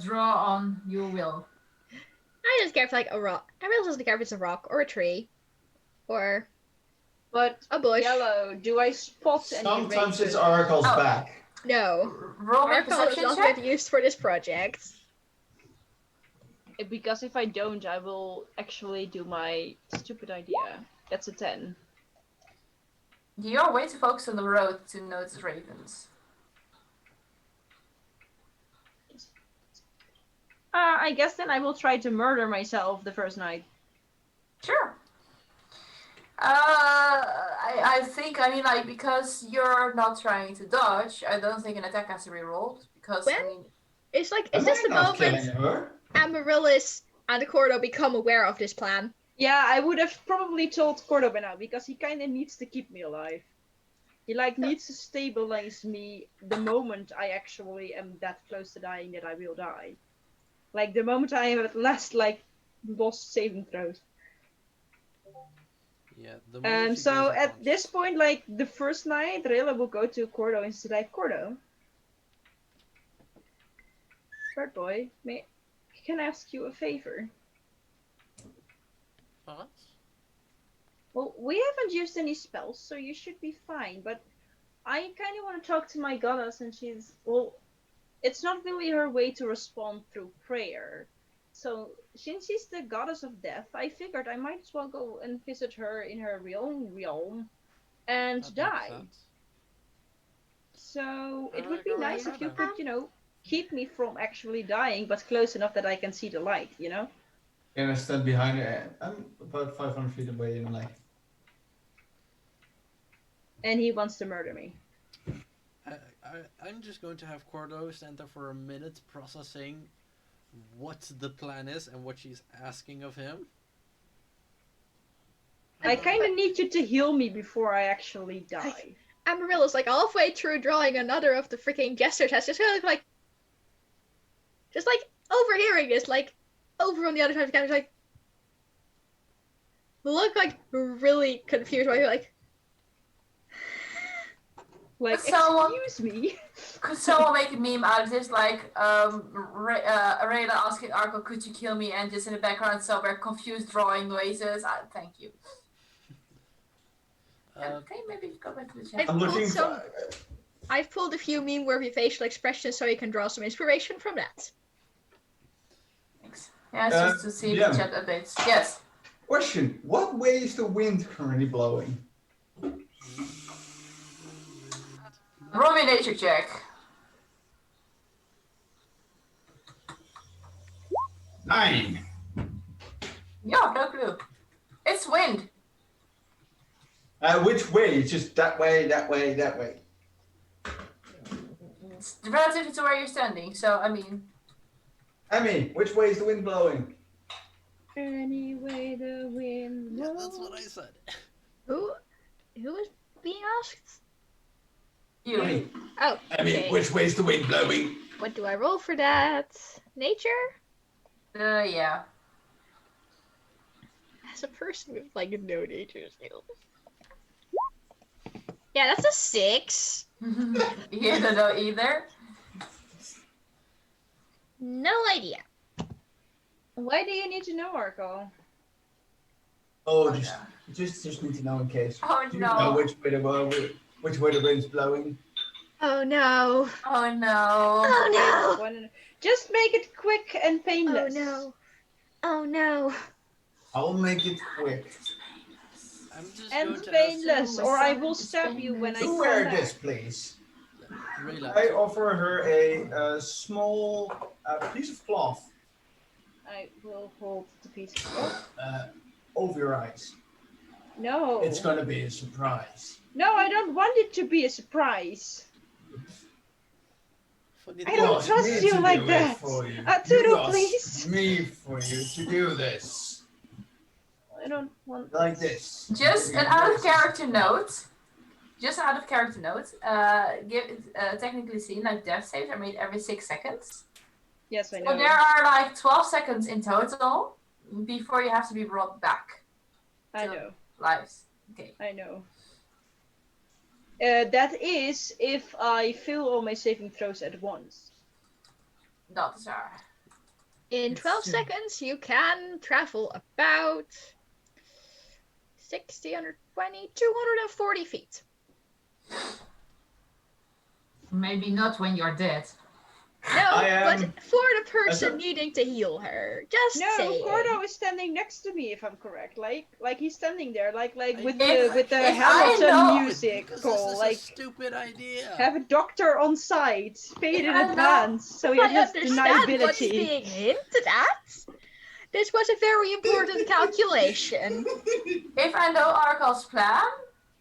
draw on, you will. I just care if like a rock. I really doesn't care if it's a rock or a tree, or But a bush. Yellow, do I spot any Sometimes it's raven? Oracle's back. No, Roll me a Oracle is perception not check. yet used for this project. Because if I don't, I will actually do my stupid idea. That's a 10. You're way too focused on the road to notice ravens. I guess then I will try to murder myself the first night. Sure. I think, I mean, like, because you're not trying to dodge, I don't think an attack has to be rolled. Because, When? I mean... It's like, Am is this I the not killing moment her? Amaryllis and Cordo become aware of this plan? Yeah, I would have probably told Cordo by now, because he kind of needs to keep me alive. He needs to stabilize me the moment I actually am that close to dying that I will die. Like the moment I have at last lost saving throws. Yeah, the moment she So goes at unconscious. this point, the first night, Rayla will go to Cordo and say, Cordo, bird boy, can I ask you a favor? What? Well, we haven't used any spells, so you should be fine, but I kind of want to talk to my goddess, and it's not really her way to respond through prayer. So, since she's the goddess of death, I figured I might as well go and visit her in her real realm and That makes die. sense. So, it would Alright, be go ahead, nice if you Cordo. could, keep me from actually dying, but close enough that I can see the light, Can I stand behind her? I'm about 500 feet away and And he wants to murder me. I'm just going to have Cordo stand there for a minute processing what the plan is and what she's asking of him. I kind of need you to heal me before I actually die. Amarillo's like halfway through drawing another of the freaking gesture tests, just kind of like overhearing this, like over on the other side of the camera, like look like really confused while you're like excuse me? Could someone make a meme out of this, like, Rayla asking Arco, could you kill me? And just in the background somewhere, confused drawing noises. Thank you. Okay, maybe go back to the chat. I'm looking for... I've pulled a few meme-worthy facial expressions so you can draw some inspiration from that. Thanks. Yeah, just to see if the chat updates. Yes. Question, what way is the wind currently blowing? Roll me a nature check. 9. Yeah, no clue. It's wind. Which way? It's just that way, that way, that way. It's relative to where you're standing, so I mean... Emmy, which way is the wind blowing? Any way the wind blows. Yeah, that's what I said. Who is being asked? You. Emmy. Oh, Emmy, okay. which way is the wind blowing? What do I roll for that? Nature? Yeah. As a person with like no nature skills. Yeah, that's a 6. You don't know either. No idea. Why do you need to know, Arco? Oh, just need to know in case. Oh Do you know no. which way the wind's blowing? Oh no. Oh no. Oh no. Just make it quick and painless. Oh no. Oh no. I'll make it quick. I'm just And going to painless, or I will stab you when I You come wear back. this, please. Rayla. I offer her a small piece of cloth I will hold the piece of cloth. over your eyes. No. It's gonna be a surprise. No, I don't want it to be a surprise. Funny I thing don't is- trust Me you to like do that. it for you. Arturo, You asked please. me for you to do this. I don't want Like this. Just an out of character note. Technically seen, like death saves are made every 6 seconds. Yes, I So know. there are like 12 seconds in total before you have to be brought back I to know. lives. Okay. I know. That is if I fail all my saving throws at once. Not sir. In 12 seconds, you can travel about 60, 120, 240 feet. Maybe not when you're dead. No, but for the a- person needing to heal her. Just No, saying. Cordo is standing next to me if I'm correct. Like he's standing there, like with If the I Hamilton know- music Because call, this is like a stupid idea. have a doctor on site, paid in I know- advance, so he I has understand what's deniability. being hinted at. This was a very important calculation. If I know Arkel's plan,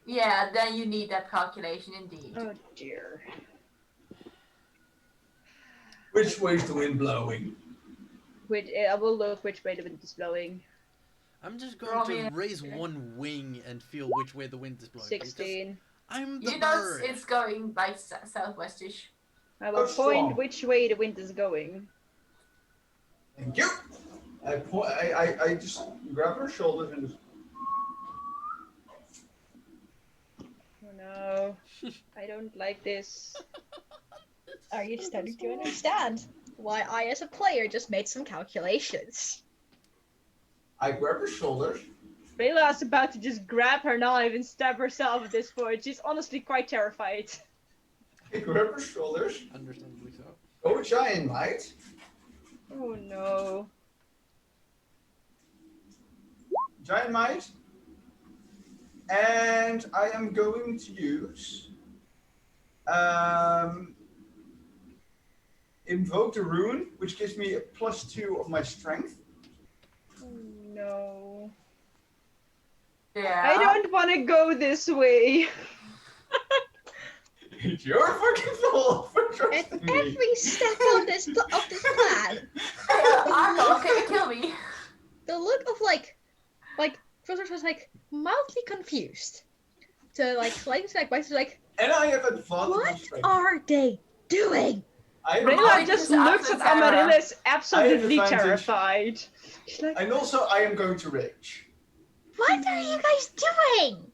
yeah, then you need that calculation indeed. Oh dear. Which way is the wind blowing? Wait, I will look which way the wind is blowing. I'm just going Roll to me a- raise one wing and feel which way the wind is blowing. because 16. I'm the You know bird. it's going like southwestish. I will Oh, strong. point which way the wind is going. Thank you. I just grab her shoulders and just. Oh no. I don't like this. Are you starting to understand why I, as a player, just made some calculations? I grab her shoulders. Rayla is about to just grab her knife and stab herself at this point. She's honestly quite terrified. I grab her shoulders. Understandably so. Go giant might. Oh no. Giant might. And I am going to use invoke the rune, which gives me a +2 of my strength. Oh no. Yeah. I don't want to go this way. It's your fucking fault for At trusting me. every step of this plan, Arkel, can you kill me? the look of Frozen was like mildly confused. So like, And I have advantage on what strength. are they doing? I have Rayla Rayla just is looks at after Sarah. Amaryllis absolutely advantage. terrified. She's like, And also, I am going to rage. What are you guys doing?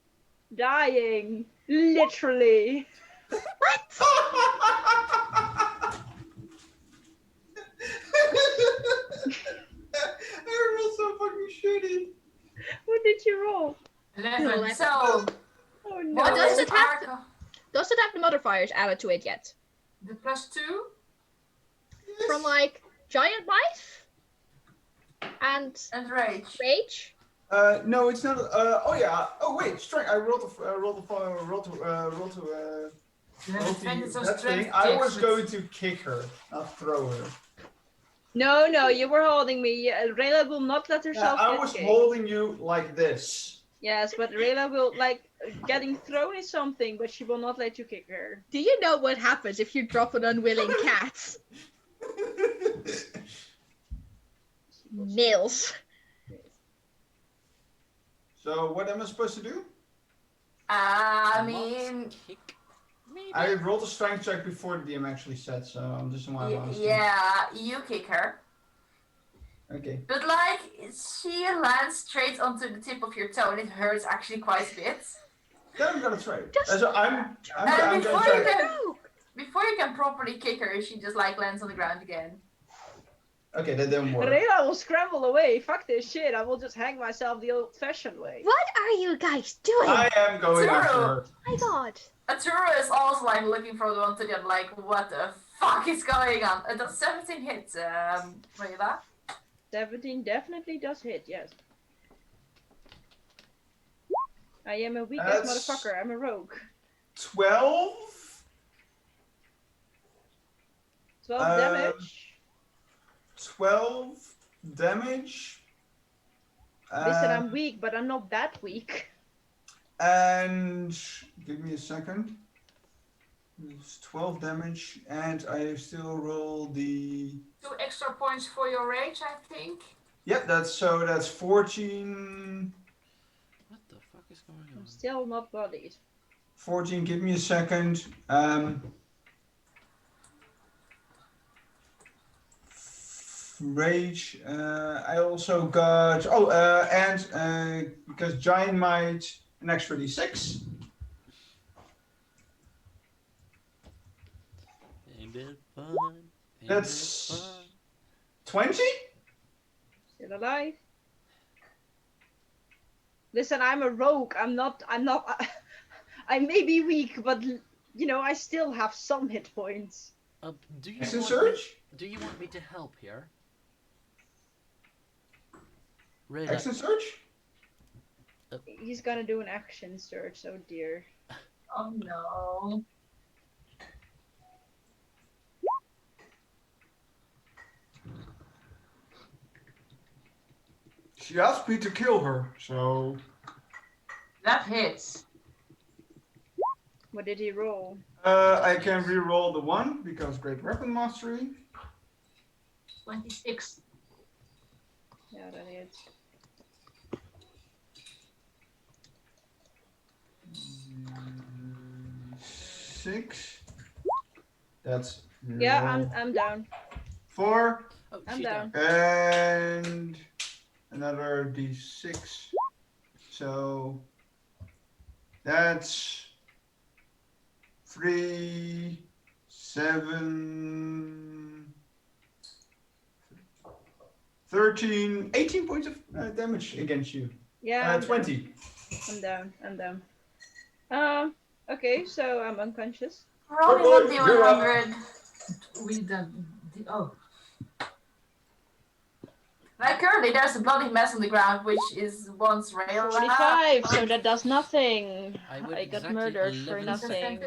dying. Literally. What? I rolled so fucking shitty. What did you roll? 11. So, Oh no. what does is it have Arkel? Doesn't have the modifiers added to it yet. The +2? From like giant might and And rage. rage. No, it's not. Oh yeah. Oh wait, strength. I rolled You have advantage of that thing. strength I checks, was but- going to kick her, not throw her. No, you were holding me. Rayla will not let herself I get was kicked. holding you like this. Yes, but Rayla will, getting thrown is something, but she will not let you kick her. Do you know what happens if you drop an unwilling cat? Nails. So what am I supposed to do? I Not mean, kick. Maybe. I rolled a strength check before the DM actually said, so I'm just one yeah, you kick her. Okay. But like, she lands straight onto the tip of your toe and it hurts actually quite a bit. Then I'm gonna try. Just So I'm And gonna before you try. can, before you can properly kick her, she just like lands on the ground again. Okay, that didn't work. Rayla will scramble away. Fuck this shit. I will just hang myself the old-fashioned way. What are you guys doing? I am going Zero. after her. My god. Atura is also like looking from one to the other, like, what the fuck is going on? Does 17 hit, Rayla? 17 definitely does hit, yes. I am a weak-ass That's- motherfucker. I'm a rogue. 12. 12 Um, damage. 12 damage. Listen, I'm weak, but I'm not that weak. And give me a second. It's 12 damage, and I still roll the. 2 extra points for your rage, I think. Yep, that's 14. What the fuck is going I'm on? still not bloodied. 14. Give me a second. Rage. I also got. Oh, and because Giant Might, an extra d6. Ain't it fun? Ain't That's it fun? 20? Still alive. Listen, I'm a rogue. I'm not. I may be weak, but you know, I still have some hit points. Do you Action want surge? do you want me to help here? Rayla, Action surge? He's gonna do an action search. Oh dear. Oh no. She asked me to kill her, so... That hits. What did he roll? I can re-roll the 1 because great weapon mastery. 26. Yeah, that hits. Six. That's Yeah, I'm down. 4 Oh, I'm she's down. and another d6. So that's 3, 7, 13, 18 points of damage against you. Yeah, 20. I'm down. I'm down. Okay, so I'm unconscious. Rolling on the You're up. 100. We done. Oh, Like currently, there's a bloody mess on the ground, which is once rail. 45, so that does nothing. I would I got exactly murdered for 11 nothing.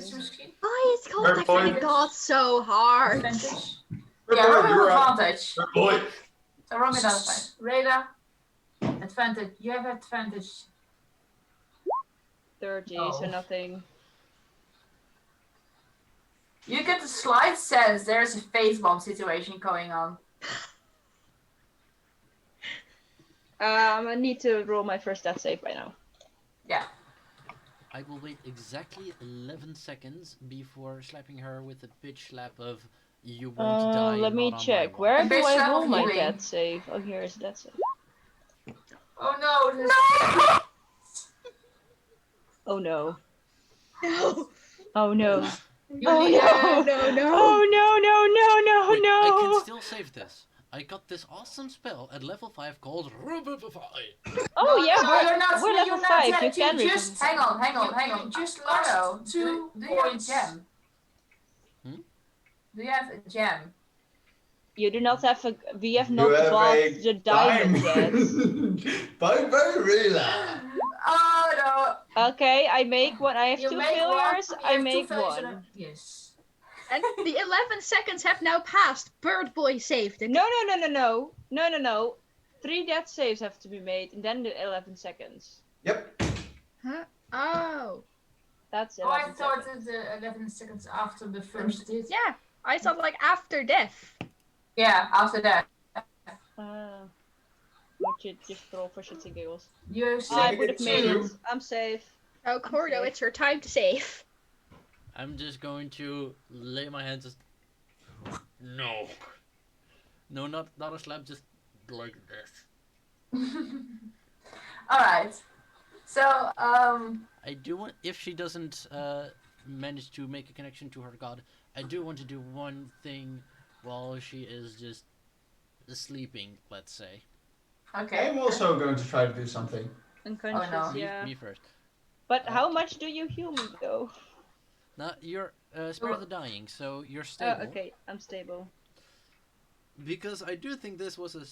Why is Bird contact with boy. the gods so hard? advantage. Bird Yeah, boy, roll with you're up. advantage. Bird boy. So roll me that advantage. Rada, advantage. You have advantage. 30, so Oh. nothing. You get a slight sense there's a face bomb situation going on. I need to roll my first death save by now. Yeah. I will wait exactly 11 seconds before slapping her with a bitch slap of you won't die. Let me not on check. my Where watch." do bitch I slap roll of my healing. death save? Oh, here is death save. Oh no! Oh no. No. Oh no. You Oh need no. No, no, no. Oh no, no, no, no, Wait, no. I can still save this. I got this awesome spell at level 5 called Revivify. Oh No, yeah, no, we're you're not, level you're 5. Not, You can just hang on. You just lost Carlo, 2 do you have a points. gem? Hmm? Do you have a gem? You do not have a. We have You not have bought a the diamond yet. Bye bye, Rilla. Oh no. Okay, I make one. I have You 2 make failures. one. You I have 2 make failures. one. Yes. And the 11 seconds have now passed. Bird Boy saved it. No. 3 death saves have to be made, and then the 11 seconds. Yep. Huh? Oh. That's Oh, I 11 thought seconds. it 11 seconds after the first hit. Yeah, I thought like after death. Yeah, after that. Moet je just roll for shits and giggles. You I saved would have made it. 2. I'm safe. Oh, Cordo, safe. it's your time to save. I'm just going to lay my hands. No. No, not a slap. Just like this. All right. So I do want, if she doesn't manage to make a connection to her god, I do want to do one thing while she is just sleeping, let's say. okay. I'm also going to try to do something. Unconscious, no. yeah. Me first. But how much do you heal me though? Now, you're spare the dying, so you're stable. Oh, okay, I'm stable. Because I do think this was a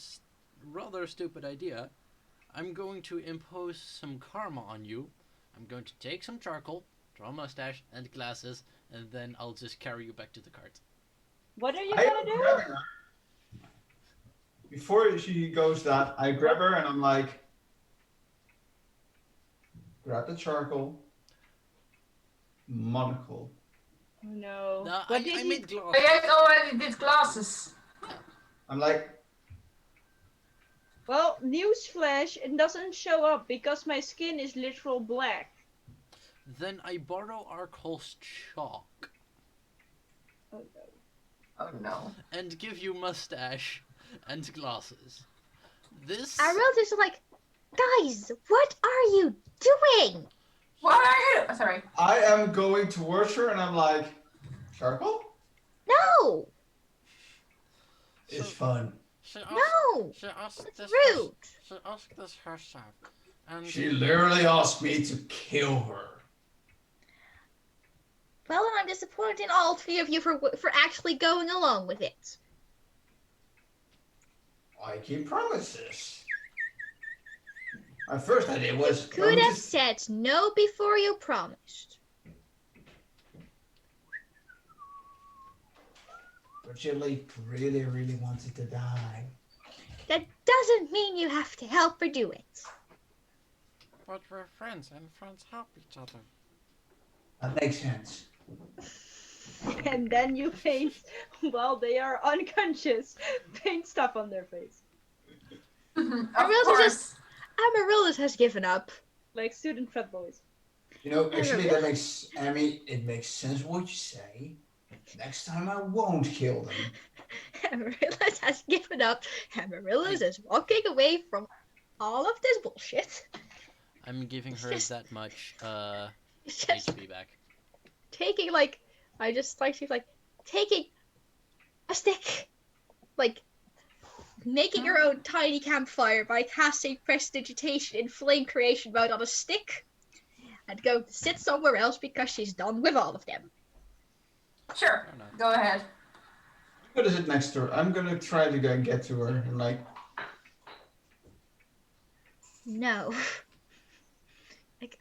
rather stupid idea. I'm going to impose some karma on you. I'm going to take some charcoal, draw a mustache and glasses, and then I'll just carry you back to the cart. What are you I gonna am do? grabbing her. Before she goes that, I grab her and I'm like, grab the charcoal, monocle. Oh no. No, What I did he? made glasses. I guys already did glasses. I'm like, Well, newsflash, it doesn't show up because my skin is literal black. Then I borrow Arkhol's chalk Oh no. Oh no. and give you mustache and glasses. This Ariel is like, guys, what are you doing? What are you? Oh, sorry. I am going towards her and I'm like, charcoal? No, No! It's fun. No! She asked It's this rude. She asked this herself. And She literally asked me to kill her. Well, then I'm disappointed in all three of you for actually going along with it. I keep promises. My first idea was... You could have said no before you promised. But Chili really, really wanted to die. That doesn't mean you have to help her do it. But we're friends, and friends help each other. That makes sense. And then you paint, while they are unconscious, paint stuff on their face. Of Amaryllis has given up. Like student frat boys. You know, actually, that makes... Emmy, it makes sense what you say. Next time I won't kill them. Amaryllis has given up. Amaryllis is walking away from all of this bullshit. I'm giving her that much It's just HP back. taking like, I just like she's like taking a stick, like making your own tiny campfire by casting prestidigitation in flame creation mode on a stick, and going to sit somewhere else because she's done with all of them. Sure, go ahead. What is it next to her? I'm gonna try to get to her and like... No. Like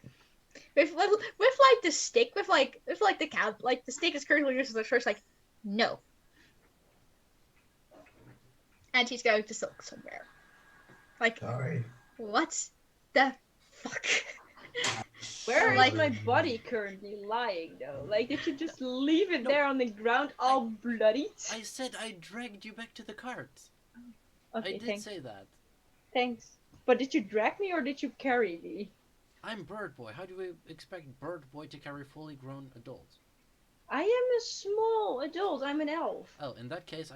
with like the stick, with the cat, like the stick is currently used as the first, like, no. And she's going to sulk somewhere. Like, Sorry. what the fuck? Where Like- is my body currently lying, though? Like, did you just leave it there on the ground all bloodied? I said I dragged you back to the cart. Okay, I did thanks. say that. Thanks. But did you drag me or did you carry me? I'm Bird Boy. How do we expect Bird Boy to carry fully grown adults? I am a small adult. I'm an elf. Oh, in that case,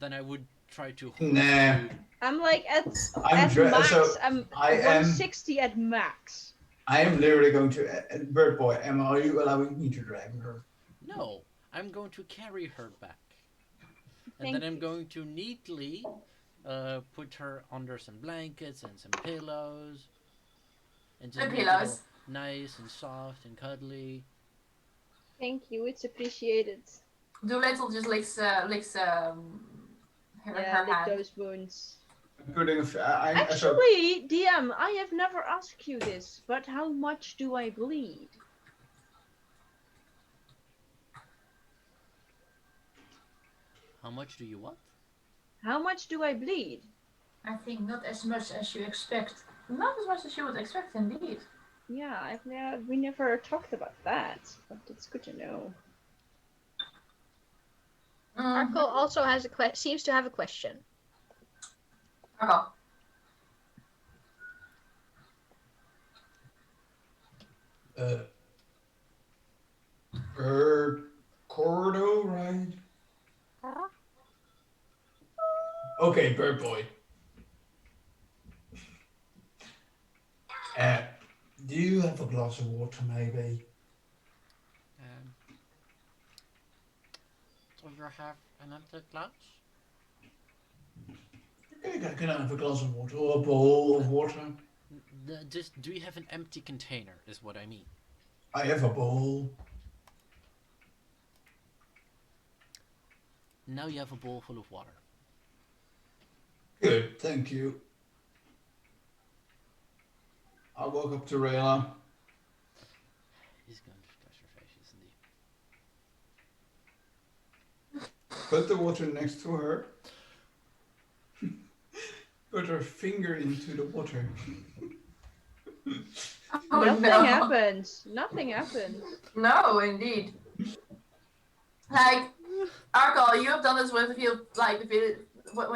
then I would try to hold Nah. you. I'm like at I'm max. so I'm I am 160 at max. I am literally going to Bird Boy. Emma, are you allowing me to drag her? No, I'm going to carry her back. And Thank then I'm you. going to neatly put her under some blankets and some pillows. And just The make it pillows. all nice and soft and cuddly. Thank you. It's appreciated. Doolittle just licks her Yeah, lick hand. those wounds. I'm putting so Actually, DM, I have never asked you this, but how much do I bleed? How much do you want? How much do I bleed? I think not as much as you expect. Not as much as you would expect, indeed. Yeah, we never talked about that, but it's good to know. Arco also has seems to have a question. Arco. Cordo, right? Okay, Bird Boy. Do you have a glass of water, maybe? Do you have an empty glass? Can I have a glass of water or a bowl of water? Just, do you have an empty container, is what I mean. I have a bowl. Now you have a bowl full of water. Good, thank you. I'll walk up to Rayla. He's going to touch her face, isn't he? Put the water next to her. Put her finger into the water. Oh, Nothing no. happens. Nothing happens. No, indeed. Like, Arco, you have done this with when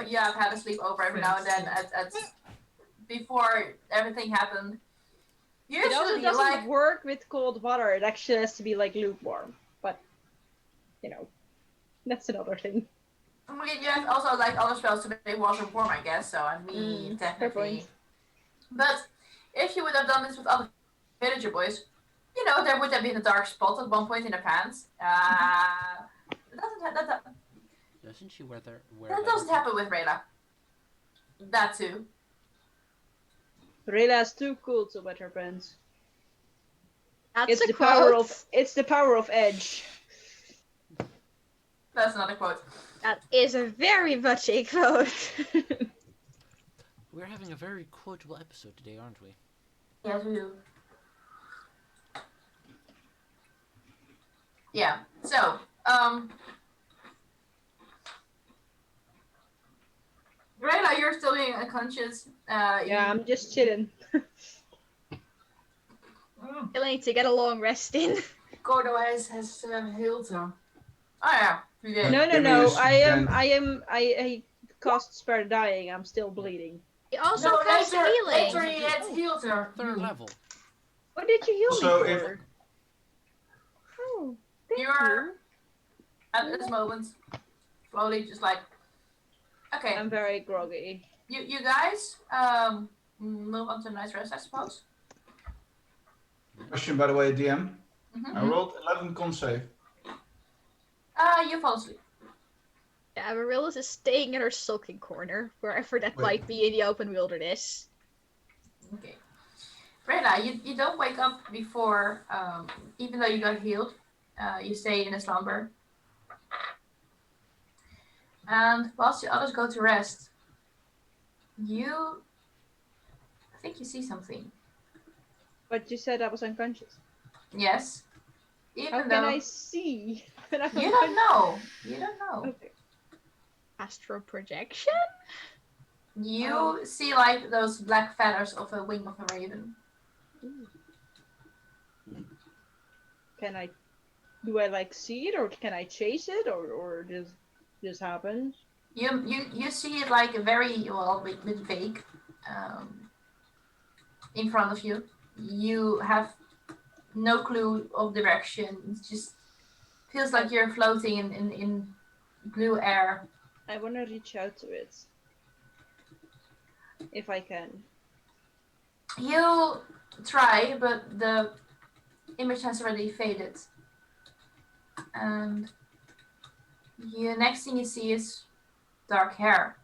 you have had a sleepover every now and then at before everything happened. It also Usually, doesn't like, work with cold water. It actually has to be like lukewarm. But, you know, that's another thing. you have also like other spells to make water warm, I guess. So I mean, fair technically. point. But if you would have done this with other villager boys, you know, there would have been a dark spot at one point in their pants. It doesn't Doesn't she wear that doesn't happen with Rayla. That too. Rayla's too cool to wet her pants. That's It's a the quote. power of edge. That's not a quote. That is a very much a quote. We're having a very quotable episode today, aren't we? Yes, we do. Yeah. So, Rayla, you're still being unconscious. Yeah, I'm just chilling. You'll need to get a long rest in. Gordo has healed her. Oh yeah, you did. No. Give me a I cast spare dying. I'm still bleeding. He also No, cast healing. later he had healed her. Third level. What did you heal Also, me if- for? Oh, thank You're you. at this moment slowly, just like okay. I'm very groggy. You guys move on to a nice rest, I suppose. Question, by the way, DM. Mm-hmm. I rolled 11 con save. You fall asleep. Yeah, Amaryllis is staying in her sulking corner, wherever that Wait. might be in the open wilderness. Okay. Rayla, you don't wake up before, even though you got healed, you stay in a slumber. And whilst the others go to rest, I think you see something. But you said I was unconscious. Yes. How Even can though I see? when I'm you don't unconscious? know. You don't know. Okay. Astral projection? You see like those black feathers of a wing of a raven. Do I like see it, or can I chase it, or does this happen? You see it like a very well bit vague in front of you. You have no clue of direction. It just feels like you're floating in blue air. I want to reach out to it. If I can. You try, but the image has already faded. And the next thing you see is dark hair.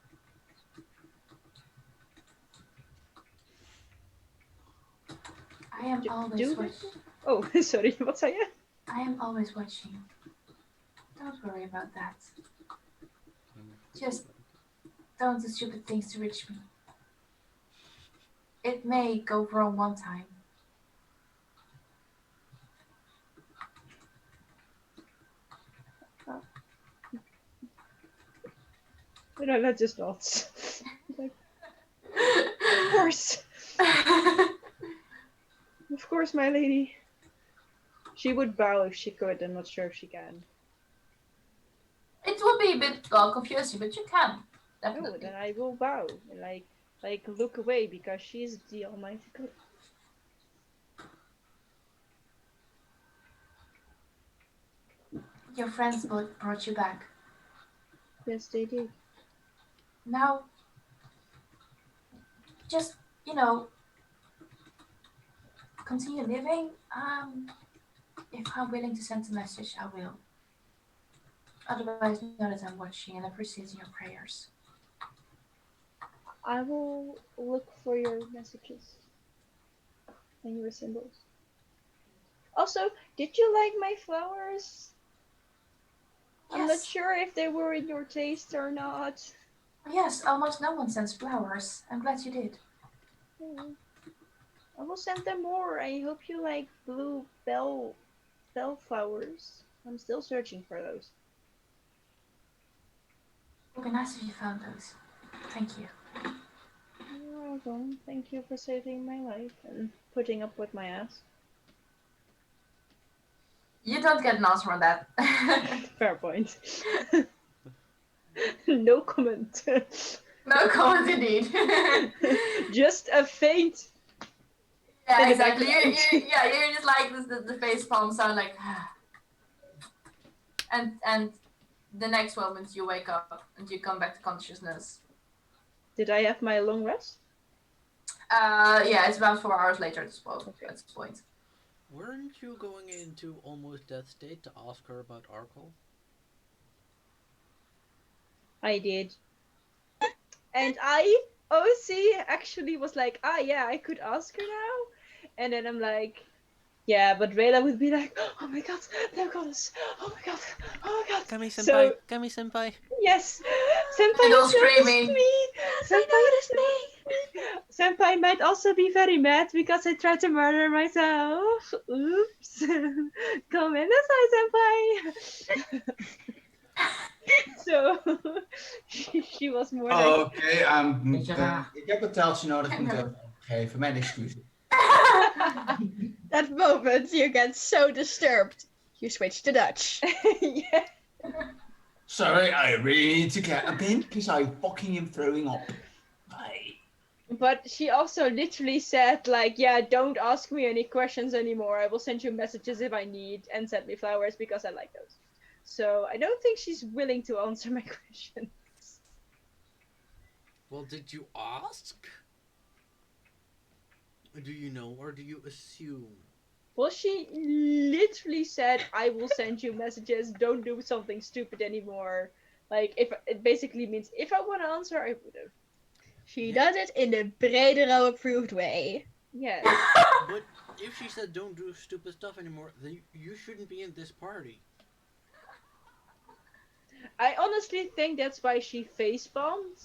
I am always watching. Oh, sorry, what say you? I am always watching. Don't worry about that. Just don't do stupid things to reach me. It may go wrong one time. That just nods. Like, of course. Of course, my lady. She would bow if she could. I'm not sure if she can. It will be a bit confusing, but you can. No, Definitely. then I will bow and like look away because she's the almighty good. Your friends both brought you back. Yes, they did. Now, just, continue living. If I'm willing to send a message, I will. Otherwise, know that I'm watching and appreciating your prayers. I will look for your messages and your symbols. Also, did you like my flowers? I'm not Yes. sure if they were in your taste or not. Yes, almost no one sends flowers. I'm glad you did. I will send them more. I hope you like blue bellflowers. I'm still searching for those. It would be nice if you found those. Thank you. You're welcome. Thank you for saving my life and putting up with my ass. You don't get an answer on that. Fair point. No comment. No comment indeed. Just a faint. Yeah, exactly. You're just like the face palm sound like, and the next moment you wake up and you come back to consciousness. Did I have my long rest? Yeah, it's about 4 hours later at this point. Weren't you going into almost death state to ask her about Arkle? I did. And OC actually was like, yeah, I could ask her now. And then I'm like, yeah, but Rayla would be like, oh my god, they've got us. Oh my god, oh my god. Kami So, senpai, Kami senpai. yes, Senpai And all has noticed screaming. me. Senpai has noticed me. noticed me. Senpai might also be very mad because I tried to murder myself. Oops. Come in this side, Senpai. So she was more like, Oké, ik heb het teltje nodig, ik moet even geven. Mijn excuses. That moment you get so disturbed, you switch to Dutch. yeah. Sorry, I really need to get a bin because I fucking am throwing up. Bye. But she also literally said like, yeah, don't ask me any questions anymore. I will send you messages if I need, and send me flowers because I like those. So I don't think she's willing to answer my questions. Well, did you ask? Do you know or do you assume? Well, she literally said, I will send you messages, don't do something stupid anymore. Like, if it basically means if I want to answer, I would have. She does it in the Bredero approved way. Yes. But if she said don't do stupid stuff anymore, then you shouldn't be in this party. I honestly think that's why she face bombed.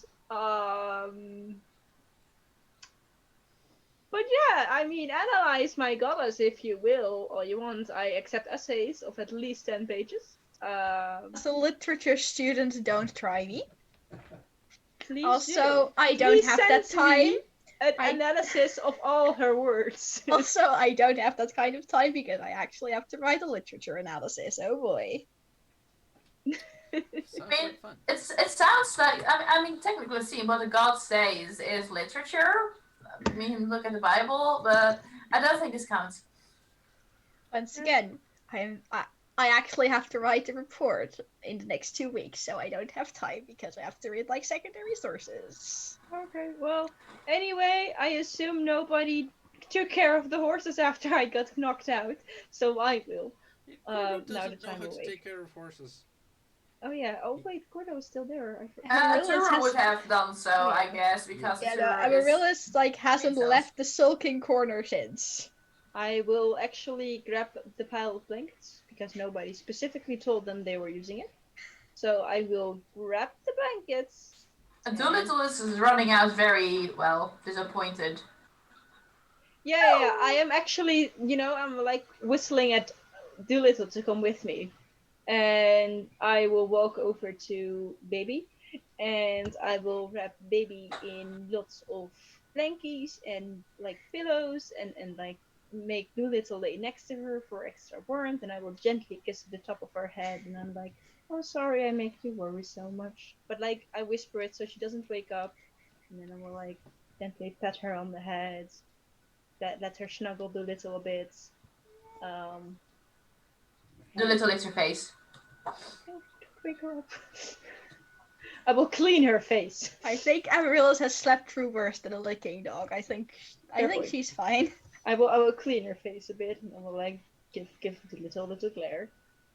But yeah, I mean, analyze my goddess if you will, or you want. I accept essays of at least 10 pages. As a literature student, don't try me. Please Also, do. I don't Please have that send me time. an analysis of all her words. Also, I don't have that kind of time because I actually have to write a literature analysis. Oh boy. Sounds like fun. It sounds like, I mean, technically speaking, what the gods say is literature. I mean, look at the Bible, but I don't think this counts. Once again, I actually have to write a report in the next 2 weeks, so I don't have time because I have to read like secondary sources. Okay, well, anyway, I assume nobody took care of the horses after I got knocked out, so I will. Gordo Now doesn't that know I'm how to awake. take care of horses. Oh yeah. Oh wait, Gordo is still there. Turu would have done so, I guess, because Yeah, Turu no, is... Amaryllis like hasn't princess. left the sulking corner since. I will actually grab the pile of blankets because nobody specifically told them they were using it. So I will grab the blankets. Doolittle is running out very, well, disappointed. Yeah. I am actually, I'm like whistling at Doolittle to come with me. And I will walk over to Baby. And I will wrap Baby in lots of blankies and like pillows and like make Doolittle lay next to her for extra warmth, and I will gently kiss the top of her head, and I'm like, oh, sorry I make you worry so much. But like, I whisper it so she doesn't wake up, and then I will like gently pat her on the head, let her snuggle Doolittle a bit. Doolittle licks her face. Don't wake her up. I will clean her face. I think Amaryllis has slept through worse than a licking dog. I think she's fine. I will clean her face a bit, and I will like give the little glare.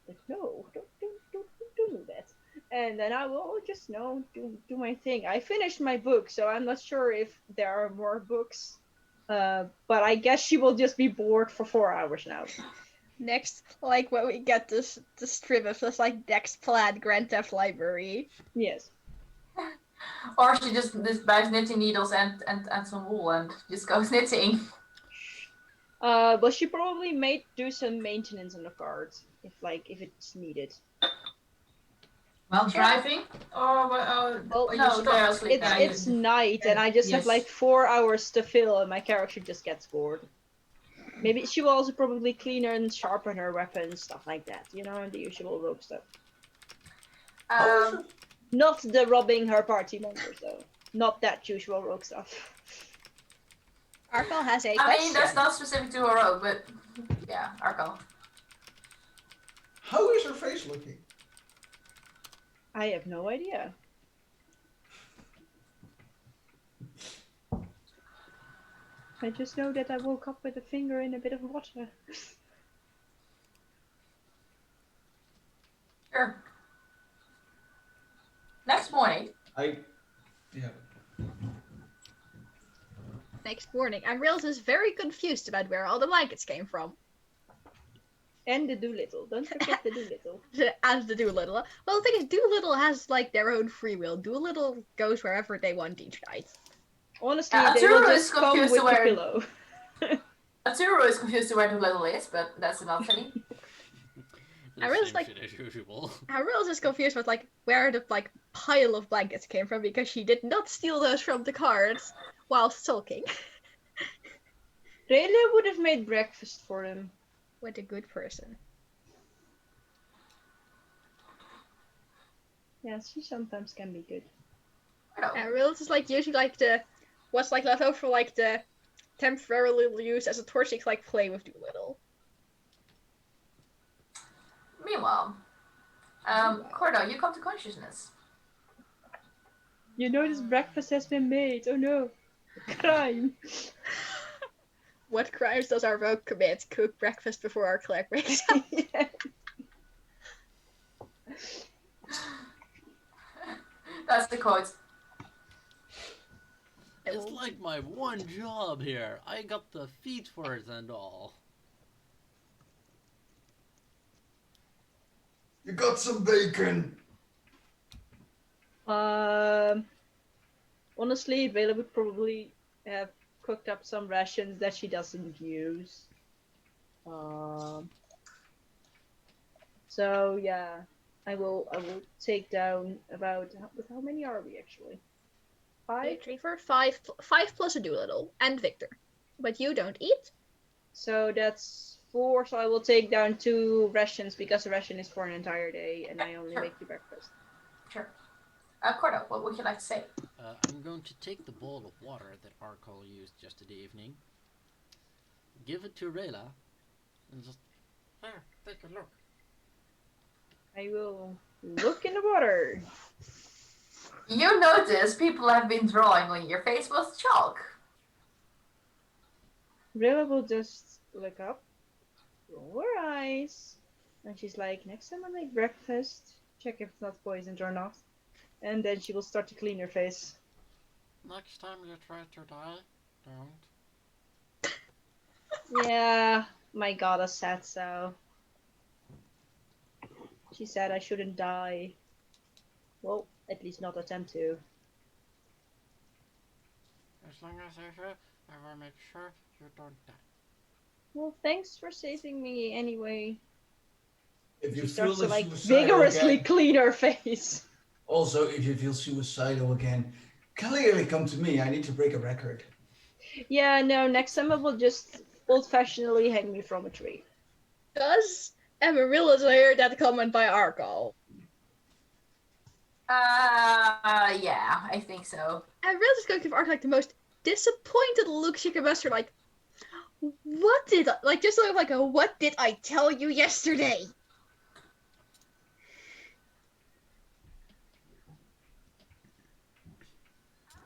Like, no, don't do that. And then I will just do my thing. I finished my book, so I'm not sure if there are more books. But I guess she will just be bored for 4 hours now. Next, like when we get this strip of this like next planned Grand Theft Library. Yes. Or she just buys knitting needles and some wool and just goes knitting. But she probably may do some maintenance on the cart if it's needed. While driving? Well, No, they're asleep. it's night, and I just have like 4 hours to fill, and my character just gets bored. Maybe she will also probably clean and sharpen her weapons, stuff like that. The usual rogue stuff. Not the robbing her party members, though. Not that usual rogue stuff. Arkle has a I question. mean, that's not specific to a rogue, but yeah, Arkle. How is her face looking? I have no idea. I just know that I woke up with a finger in a bit of water. Sure. Next morning. Yeah. Next morning, Ambrils is very confused about where all the blankets came from. And the Doolittle. Don't forget the Doolittle. As the Doolittle. Well, the thing is, Doolittle has like their own free will. Doolittle goes wherever they want each night. Honestly, they will Arturo is just come confused with to the where pillow. Arturo is confused to where Doolittle is, but that's another thing. The Ambrils same shit as usual. Ambrils is confused with like where the like pile of blankets came from because she did not steal those from the cards while sulking. Rayla would have made breakfast for them. What a good person. Yeah, she sometimes can be good. Ambrils is like usually like the what's like left over like the temporarily used as a torch to like play with Doolittle. Meanwhile, Cordo, you come to consciousness. You notice breakfast has been made. Oh no. Crime. What crimes does our rogue commit? Cook breakfast before our clerk wakes up. Yeah. That's the quote. It's like my one job here. I got the feet for it and all. You got some bacon. Honestly, Vela would probably have cooked up some rations that she doesn't use. So yeah, I will take down about how many are we actually? 5? 3, 4, 5, 5 plus a Doolittle and Victor. But you don't eat. So that's 4. So I will take down 2 rations because the ration is for an entire day, and I only Sure. make the breakfast. Sure. Cordo, what would you like to say? I'm going to take the bowl of water that Arkol used yesterday evening, give it to Rayla, and just, here, take a look. I will look in the water. You notice people have been drawing on your face with chalk. Rilla will just look up, roll her eyes, and she's like, next time I make breakfast, check if it's not poisoned or not. And then she will start to clean her face. Next time you try to die, don't. Yeah, my goddess said so. She said I shouldn't die. Well, at least not attempt to. As long as I live, I will make sure you don't die. Well, thanks for saving me anyway. If you She feel starts to like suicidal vigorously again, clean her face. also, if you feel suicidal again, clearly come to me. I need to break a record. Yeah, no, next time I will just old-fashionedly hang me from a tree. Does Amaryllis hear that comment by Arkol? Yeah, I think so. Amaryllis is going to give Arkol like the most disappointed look she can muster, like, what did I, like, just like a, what did I tell you yesterday?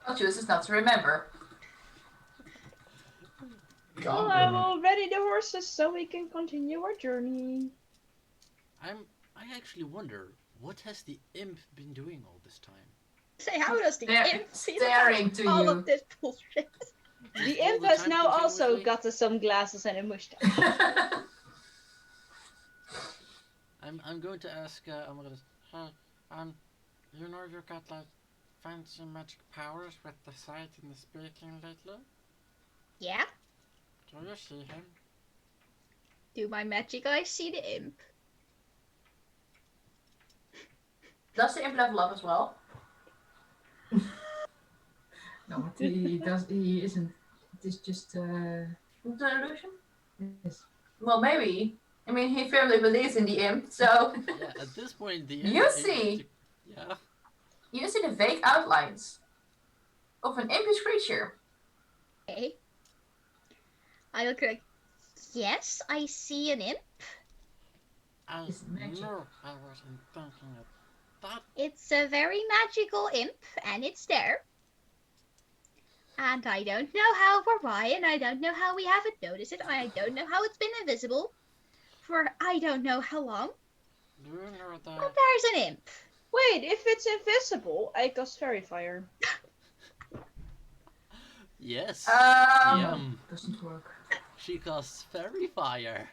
I'll choose not to remember. Well, I will ready the horses so we can continue our journey. I actually wonder, what has the imp been doing all this time? Say, how does the imp see staring to all you. of this bullshit? The imp has now also got some glasses and a mustache. I'm going to ask Amaryllis, hey, you know you got like fancy magic powers with the sight and the speaking lately? Yeah? Do you see him? Do my magic eyes see the imp? Does the imp level up as well? No, he does. He isn't. It is just. Delusion? Yes. Well, maybe. I mean, he firmly believes in the imp, so. Yeah, at this point, the imp. You see. Yeah. You see the vague outlines of an impish creature. Okay. I look like, yes, I see an imp. I It's magic. know I wasn't thinking of that. It's a very magical imp, and it's there. And I don't know how or why, and I don't know how we haven't noticed it. I don't know how it's been invisible for I don't know how long. Do you know that? But there's an imp. Wait, if it's invisible, I cast Fairy Fire. Yes. Doesn't work. She casts Fairy Fire.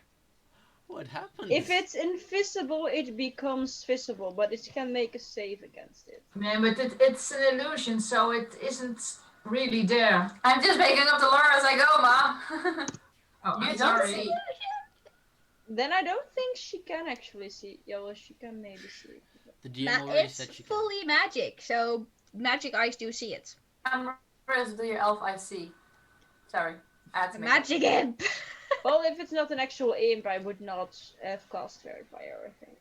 What happens? If it's invisible, it becomes visible, but it can make a save against it. Yeah, but it's an illusion, so it isn't really there. I'm just making up the lore as I go, Ma. Oh, You I'm don't sorry. see. Then I don't think she can actually see. Yeah, well, she can maybe see. The DM already It's said she can. fully magic, so magic eyes do see it. Whereas do your elf I see. Sorry. I had to make Magic imp! Well, if it's not an actual imp, I would not have cast Fairy Fire, I think.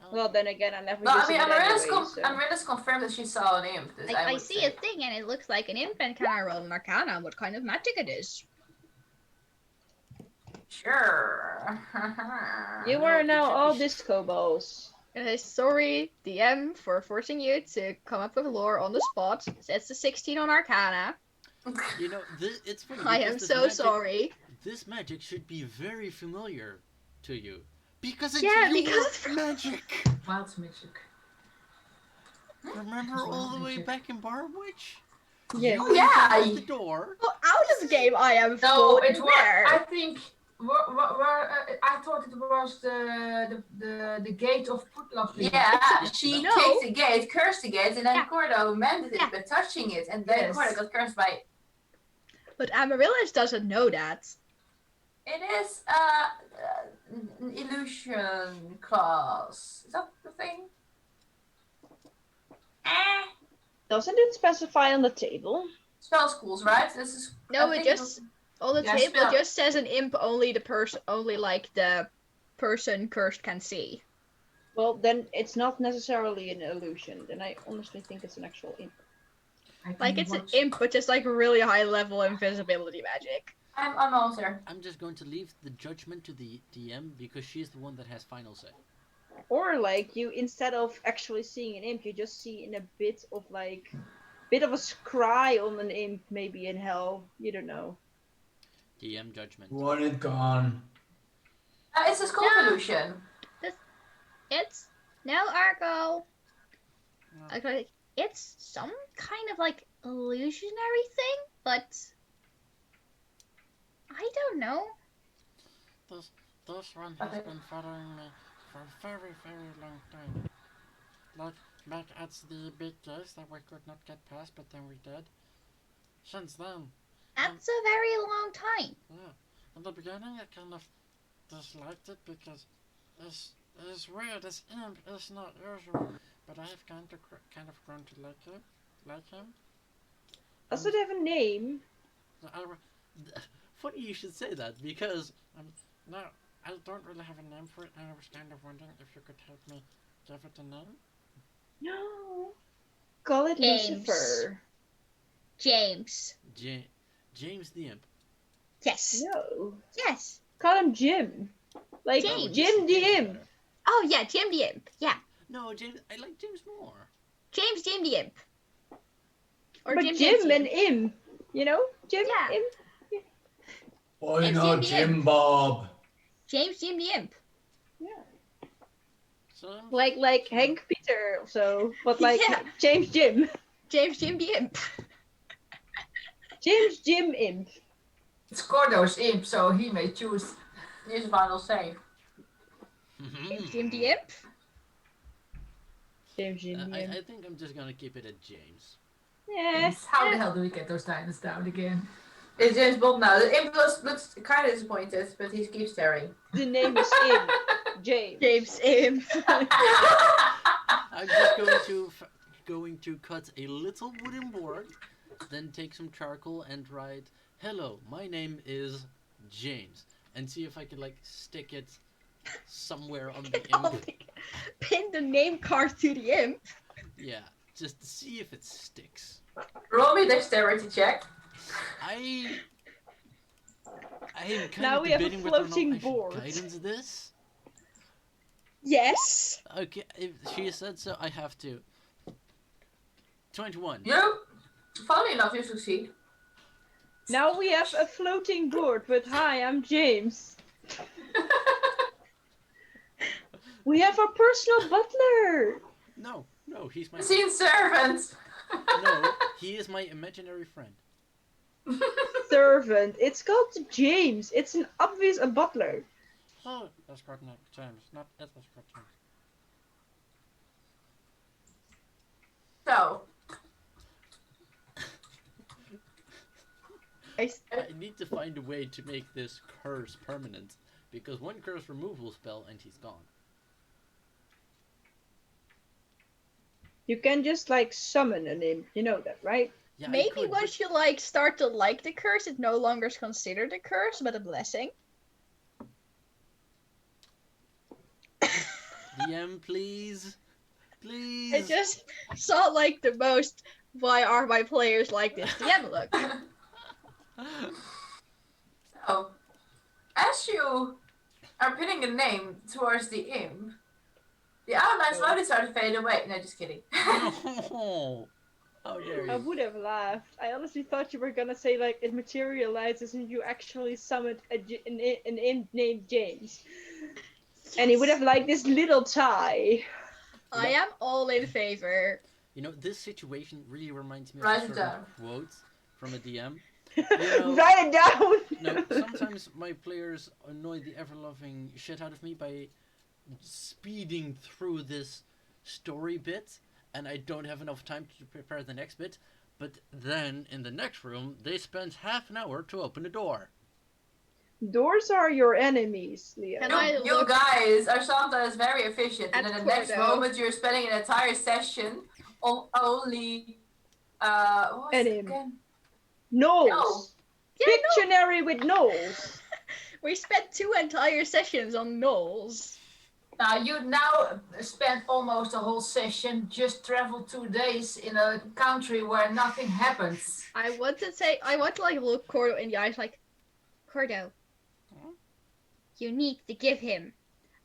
Oh. Well, then again, I never No, I used mean, it anyway, so... Amarilla's confirmed that she saw an imp. This I would see say. a thing and it looks like an imp, and can I roll an arcana on what kind of magic it is? Sure. You No, are it now should all be- disco balls. Sorry, DM, for forcing you to come up with lore on the spot. That's a 16 on arcana. You know, it's funny. I because am this so magic, sorry. This magic should be very familiar to you. Because it's Yeah, your because- magic. Wild magic. Remember all the way back in Barwich? Yeah. You Yeah. opened up the door. Well, out of game, I am No, fully it was. aware. I think. I thought it was the gate of Putlock. Yeah, she No. kicked the gate, cursed the gate, and then Yeah. Cordo mended it Yeah. by touching it, and then Yes. Cordo got cursed by. But Amaryllis doesn't know that. It is an illusion class. Is that the thing? Doesn't it specify on the table? Spell schools, right? This is. No, I it think just on the Yeah, table spell- just says an imp only the person cursed can see. Well, then it's not necessarily an illusion. Then I honestly think it's an actual imp. Like it's an imp, but just like really high level invisibility magic. I'm almost there. I'm just going to leave the judgment to the DM because she's the one that has final say. Or like you, instead of actually seeing an imp, you just see in a bit of a scry on an imp, maybe in hell. You don't know. DM judgment. Want it gone. It's a skull No. illusion. It's no Argo. No. Okay, it's some kind of like illusionary thing, but I don't know. This one Okay. has been following me for a very, very long time. Like back at the big gates that we could not get past, but then we did. Since then, That's a very long time. yeah. In the beginning, I kind of disliked it because it's weird. This imp is not usual, but I have kind of grown to like him. Does it have a name? So funny you should say that because no, I don't really have a name for it, and I was kind of wondering if you could help me give it a name. No. Call it James. Lucifer. James. James the Imp. Yes. No. Yes. Call him Jim. Like James. Jim the James Imp. better. Oh yeah, Jim the Imp. Yeah. No, James. I like James more. Jim the Imp. Or But Jim Jim the and Imp. You know? Jim, Yeah. Imp. Why It's not in the Jim end. Bob? James Jim the Imp. So Like Hank Peter or so. But like Yeah. James Jim. James Jim the Imp. James Jim Imp. It's Cordo's imp, so he may choose. Use final save. James Jim the Imp. James Jim the Imp. I think I'm just gonna keep it at James. Yeah. How the hell do we get those diamonds down again? It's James Bond now. The imp looks kind of disappointed, but he keeps staring. The name is Imp. James. James Imp. I'm just going to cut a little wooden board, then take some charcoal and write, "Hello, my name is James," and see if I can like stick it somewhere on the imp. Pin the name card to the imp. Yeah, just to see if it sticks. Roll me dexterity check. I am kind Now of we have a debating whether or not floating I should board. guidance this. Yes. Okay, if she said so, I have to. 21. You, funny enough, you succeed. Now we have a floating board, but hi, I'm James. We have our personal butler. No, he's my Scene servant. No, he is my imaginary friend. Servant. It's called James. It's an obvious a butler. Oh, that's correct, not James. Not it was correct, James. So. I need to find a way to make this curse permanent, because one curse removal spell and he's gone. You can just like summon an imp. You know that, right? Yeah, Maybe once you like start to like the curse, it no longer is considered a curse, but a blessing. DM, please. Please. I just saw like the most why are my players like this DM look. So, as you are putting a name towards the imp, the outline slowly started to fade away. No, just kidding. No. How dare you? I would have laughed. I honestly thought you were gonna say like it materializes and you actually summoned an imp named James. Yes. And he would have liked this little tie. I am all in favor. You know, this situation really reminds me of Write a it certain down. quote from a DM. You know, Write it down! No, sometimes my players annoy the ever-loving shit out of me by speeding through this story bit, and I don't have enough time to prepare the next bit. But then, in the next room, they spend half an hour to open a door. Doors are your enemies, Leo. You guys are sometimes very efficient, and in the next Cordo. moment you're spending an entire session on only what was it again? Knolls. No. Yeah, Pictionary with knolls. We spent 2 entire sessions on knolls. You now spent almost a whole session just travel 2 days in a country where nothing happens. I want to like look Cordo in the eyes like, Cordo, you need to give him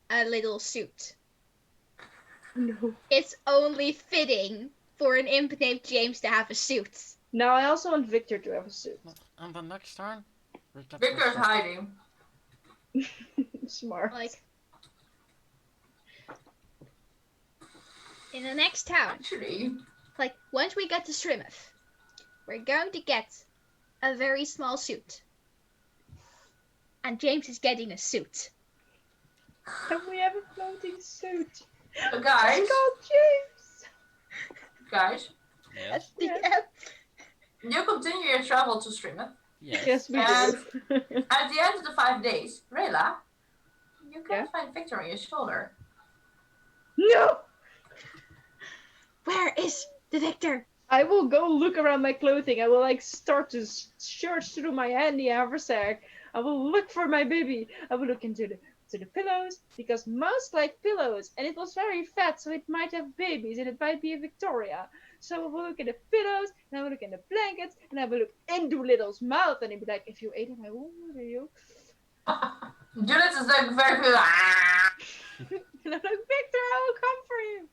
a little suit. No. It's only fitting for an imp named James to have a suit. Now I also want Victor to have a suit. On the next turn, Victor's hiding. Smart. Like, in the next town, Actually, like once we get to Strimouth, we're going to get a very small suit. And James is getting a suit. Can we have a floating suit? so guys, It's called James. guys, Yes. Yes. you continue your travel to Strimouth. Yes. Yes, we And do. at the end of the 5 days, Rayla, you can't find Victor on your shoulder. No! Where is the Victor? I will go look around my clothing. I will like start to search through my handy haversack. I will look for my baby. I will look into the pillows because mouse like pillows and it was very fat, so it might have babies and it might be a Victoria. So I will look at the pillows and I will look in the blankets and I will look into Little's mouth and he'd be like, if you ate it, I will murder you. Judith is like very ah! And I'm like, Victor, I will come for you.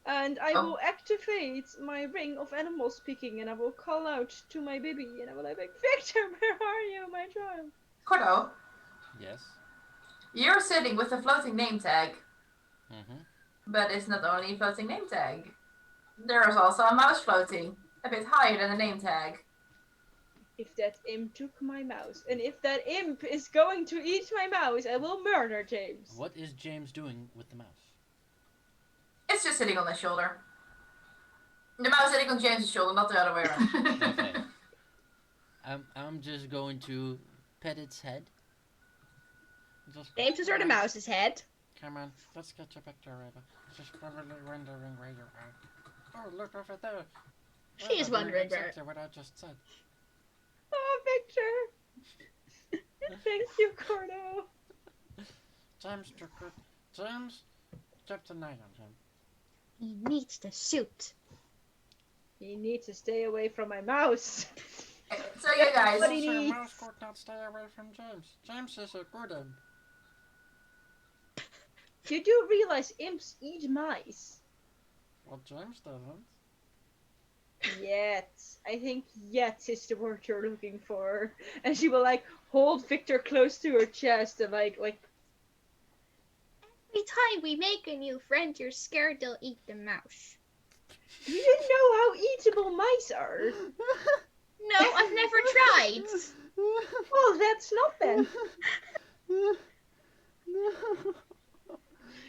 And I will activate my ring of animal speaking and I will call out to my baby and I will like, Victor, where are you, my child? Cordo, Yes. you're sitting with a floating name tag. Mm-hmm. But it's not only a floating name tag. There is also a mouse floating, a bit higher than the name tag. If that imp took my mouse, and if that imp is going to eat my mouse, I will murder James. What is James doing with the mouse? It's just sitting on his shoulder. The mouse sitting on James's shoulder, not the other way around. Okay. I'm just going to pet its head. Just James is where the mouse's head. Come on, let's get you back to Reba. Just probably wondering where you are. Oh, look over there. She is wondering where. Exactly what I just said. Oh, Victor. Thank you, Cordo. James took it. James, kept an eye on him. He needs the suit. You need to stay away from my mouse. So yeah, guys. What do you Also, need? mouse could not stay away from James. James is a good imp. You do realize imps eat mice. Well, James doesn't. Yet. I think yet is the word you're looking for. And she will like hold Victor close to her chest and like Every time we make a new friend, you're scared they'll eat the mouse. Do you know how eatable mice are? No, I've never tried. Well, that's not then.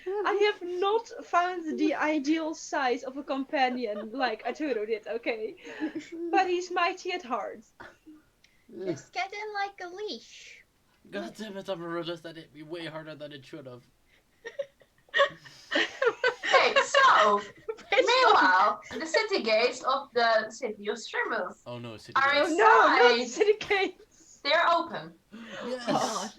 I have not found the ideal size of a companion like Arturo did, okay? But he's mighty at heart. Just get in like a leash. God damn it, Amaryllis, that hit me way harder than it should have. Okay, so meanwhile, the city gates of the city of Strimouth Oh no, City are Gates. No, not inside. city gates. They're open. Yes! God.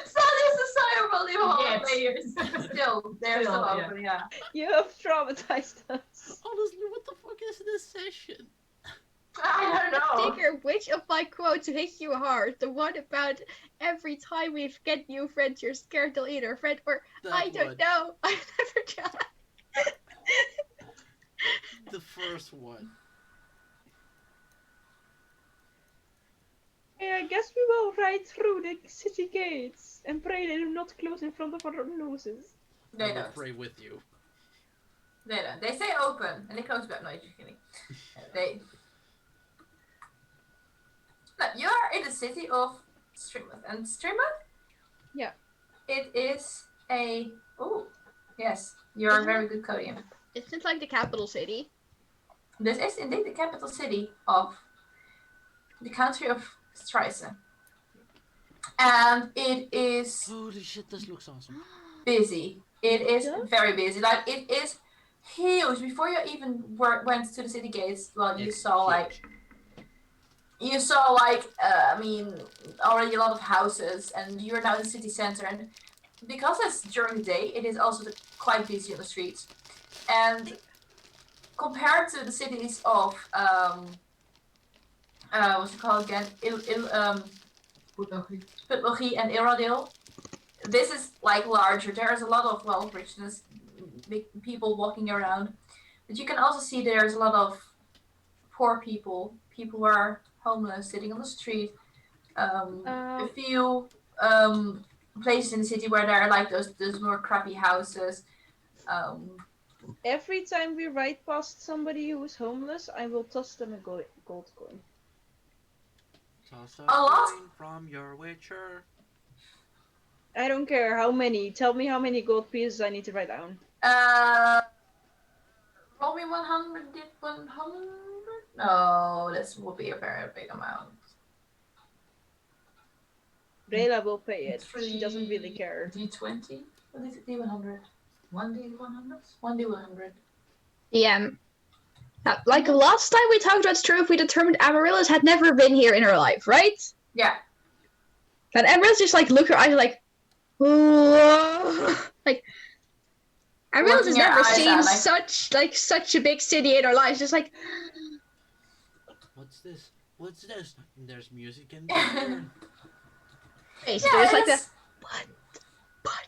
So this is so unbelievable. Yes. Still, they're still Still, yeah. open, yeah. You have traumatized us. Honestly, what the fuck is this session? I don't know. Digger, which of my quotes hit you hard? The one about every time we get new friends, you're scared they'll eat our friend, or That I don't one. know, I've never tried. The first one. Yeah, I guess we will ride through the city gates and pray they do not close in front of our noses. They I will don't. pray with you. They don't. They stay open and they close back. No, just kidding. They. No, you are in the city of Strimouth, and Strimouth. Yeah. It is a. Oh, yes. You're a very good Codian. Isn't it like the capital city? This is indeed the capital city of the country of Streisand. And it is Holy shit, this looks awesome. busy. It is Yeah? very busy. Like, it is huge. Before you even went to the city gates, well, you It's saw huge. I mean, already a lot of houses, and you're now in the city center. And because it's during the day, it is also quite busy on the streets. And compared to the cities of what's it called again? Putlogi and Iradil, this is like larger. There's a lot of richness, big people walking around, but you can also see there's a lot of poor people who are homeless, sitting on the street. A few places in the city where there are like those more crappy houses. Every time we ride past somebody who is homeless, I will toss them a gold coin. Toss a A lot? coin from your witcher. I don't care how many. Tell me how many gold pieces I need to write down. Roll me 100. 100? No, this will be a very big amount. Rayla will pay it. She doesn't really care. D20? What is it? D100? 1D100? 1D100. Like last time we talked about Struve, we determined Amaryllis had never been here in her life, right? Yeah. And Amaryllis just like looked her eyes like, whoa. Like Amaryllis has Looking her never eyes seen out, like- such a big city in her life. Just like, What's this? What's this? There's music in there. basically, Yeah, it's like it's- that. What?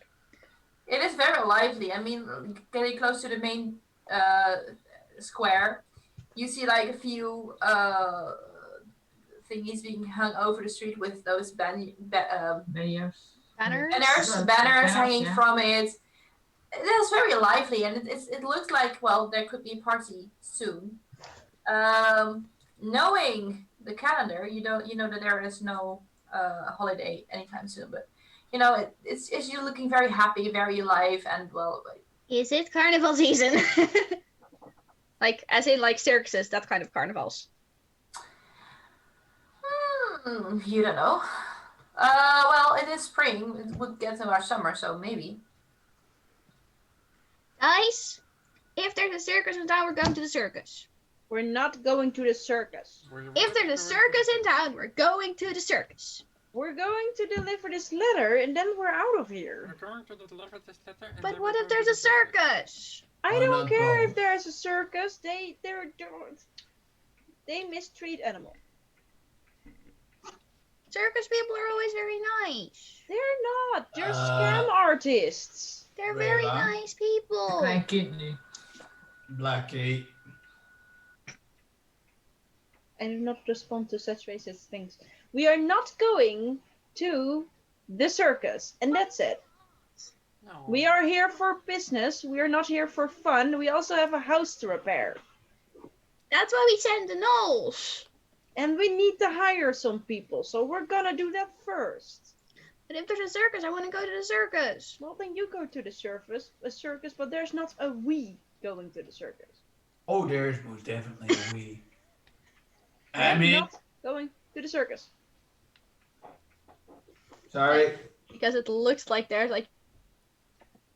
It is very lively. I mean, getting close to the main square, you see like a few thingies being hung over the street with those Banners. banners hanging yeah. from it. It is very lively, and it looks like, well, there could be a party soon. Knowing the calendar, you know that there is no holiday anytime soon, but you know it's you looking very happy, very alive, and well. Is it carnival season? Like, as in like circuses, that kind of carnivals. You don't know. Well, it is spring. It would get to our summer, so maybe. Guys, if there's a circus in town, we're going to the circus. We're not going to the circus. If there's a circus in town, we're going to the circus. We're going to deliver this letter and then we're out of here. We're going to deliver this letter. And But then what we're if going there's to a the circus? I Why don't not care both? if there's a circus. They mistreat animals. Circus people are always very nice. They're not. They're scam artists. They're very Rayla? nice people. Klein kind nu. Blackie. I do not respond to such racist things. We are not going to the circus, and that's it. No. We are here for business. We are not here for fun. We also have a house to repair. That's why we send the gnolls. And we need to hire some people, so we're gonna do that first. But if there's a circus, I want to go to the circus. Well, then you go to the circus, but there's not a we going to the circus. Oh, there is most definitely a we. I'm not going to the circus. Sorry. Because it looks like there's like.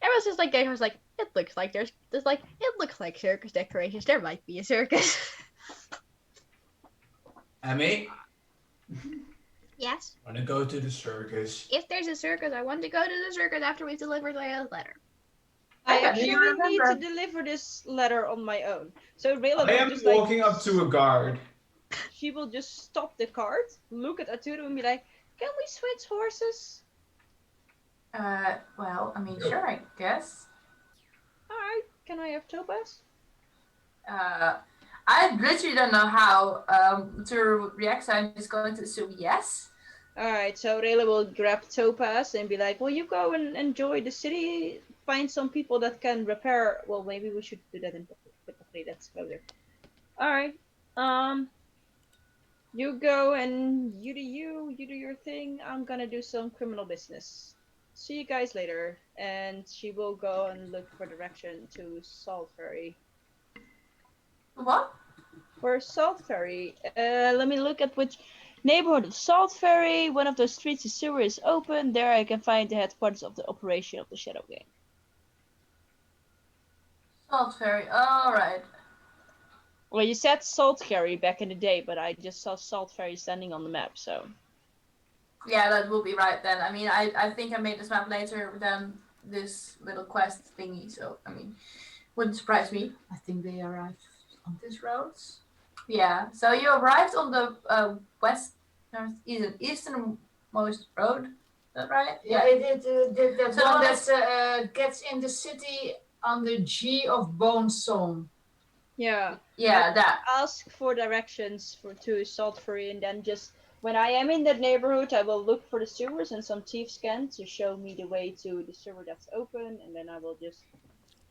Everyone's just like, it looks like there's like, it looks like circus decorations. There might be a circus. Emmy, Yes. I want to go to the circus. If there's a circus, I want to go to the circus after we've delivered the letter. I Okay, actually you need remember. to deliver this letter on my own. So Rayla I am just walking up to a guard. She will just stop the cart, look at Arturo and be like, "Can we switch horses?" Well, I mean, sure, I guess. Alright, can I have Topaz? I literally don't know how to react, so I'm just going to assume yes. Alright, so Rayla will grab Topaz and be like, "Well, you go and enjoy the city, find some people that can repair." Well, maybe we should do that in Pippa. That's better. Alright, you go and you do your thing. I'm gonna do some criminal business. See you guys later. And she will go and look for direction to Salt Ferry. What? For Salt Ferry, let me look at which neighborhood of Salt Ferry. One of those streets is sewer is open. There I can find the headquarters of the operation of the Shadow Gang. Salt Ferry, alright. Well, you said Salt Ferry back in the day, but I just saw Salt Ferry standing on the map, so. Yeah, that will be right then. I mean, I think I made this map later than this little quest thingy, so, I mean, wouldn't surprise me. I think they arrived on this road. Yeah, so you arrived on the easternmost road, is that right? Yeah, that So one that's- that gets in the city on the G of Bone Song. Yeah. Yeah, that. Ask for directions to Salt Ferry, and then just when I am in that neighborhood, I will look for the sewers and some thief scan to show me the way to the sewer that's open, and then I will just.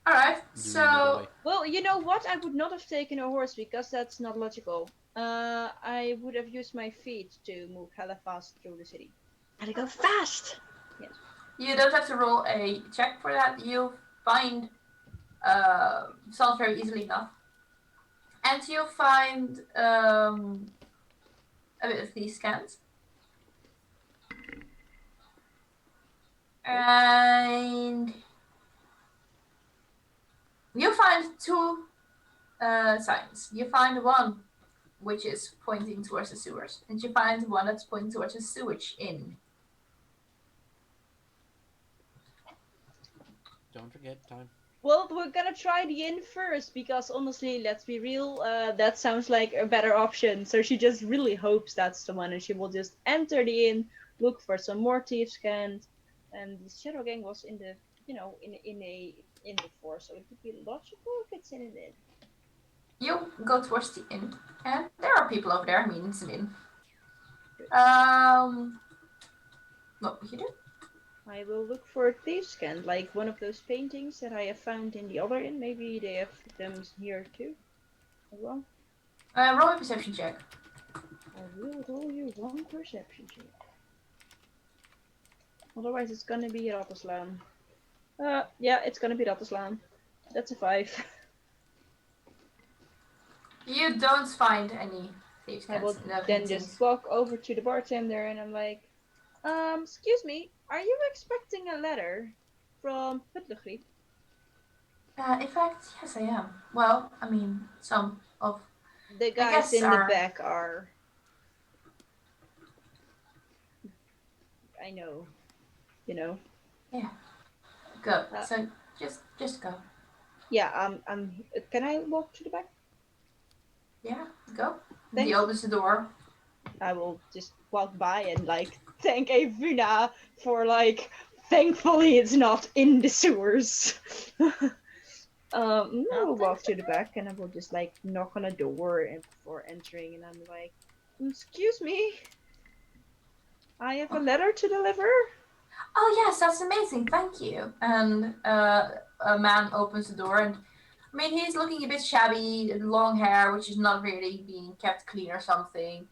Alright, Do you know the so. way? Well, you know what? I would not have taken a horse because that's not logical. I would have used my feet to move hella fast through the city. Gotta go fast. You don't have to roll a check for that. You find Salt very easily enough. And you find a bit of these scans. And you find two signs. You find one which is pointing towards the sewers, and you find one that's pointing towards a sewage inn. Don't forget time. Well, we're gonna try the inn first because honestly, let's be real, that sounds like a better option. So she just really hopes that's the one, and she will just enter the inn, look for some more thieves scans, and the Shadow Gang was in the, in a inn before, so it would be logical if it's in an inn. You go towards the inn, and there are people over there. I mean, it's an inn. What would you do? I will look for a thieves scan, like one of those paintings that I have found in the other inn. Maybe they have them here too, as well. Roll a perception check. I will roll you one perception check. Otherwise, it's gonna be Ratterslaan. Yeah, it's gonna be Ratterslaan. That's a 5. You don't find any thieves' I will scans in the then paintings. just walk over to the bartender and I'm like, excuse me, are you expecting a letter from Putlegriep? In fact, yes, I am. Well, I mean, some of. The guys guess in the are- back are. I know. You know. Go. So just go. Yeah, can I walk to the back? Yeah, go. Thanks. He opens the door. I will just walk by and like thank Evuna for like thankfully it's not in the sewers. I will walk to the back and I will just like knock on a door before entering and I'm like, excuse me, I have a letter to deliver. Oh yes, that's amazing, thank you. And a man opens the door, and I mean he's looking a bit shabby, long hair, which is not really being kept clean or something.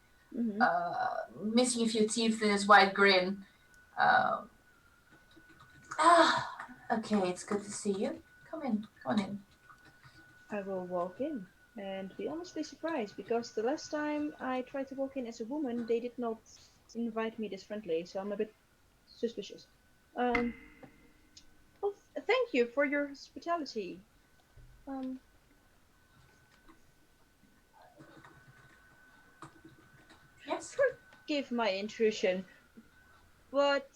Missing a few teeth in his wide grin. Okay, it's good to see you. Come on in. I will walk in and be honestly surprised because the last time I tried to walk in as a woman, they did not invite me this friendly, so I'm a bit suspicious. Well, thank you for your hospitality. Um, Yes. Forgive my intrusion, but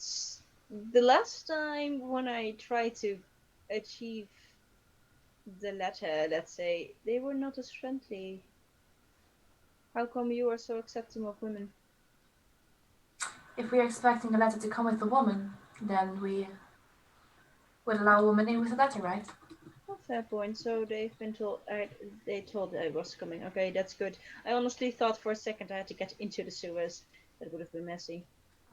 the last time when I tried to achieve the letter, let's say, they were not as friendly. How come you are so accepting of women? If we're expecting a letter to come with a woman, then we would allow a woman in with a letter, right? Oh, fair point. So they've been told. They told I was coming. Okay, that's good. I honestly thought for a second I had to get into the sewers. That would have been messy.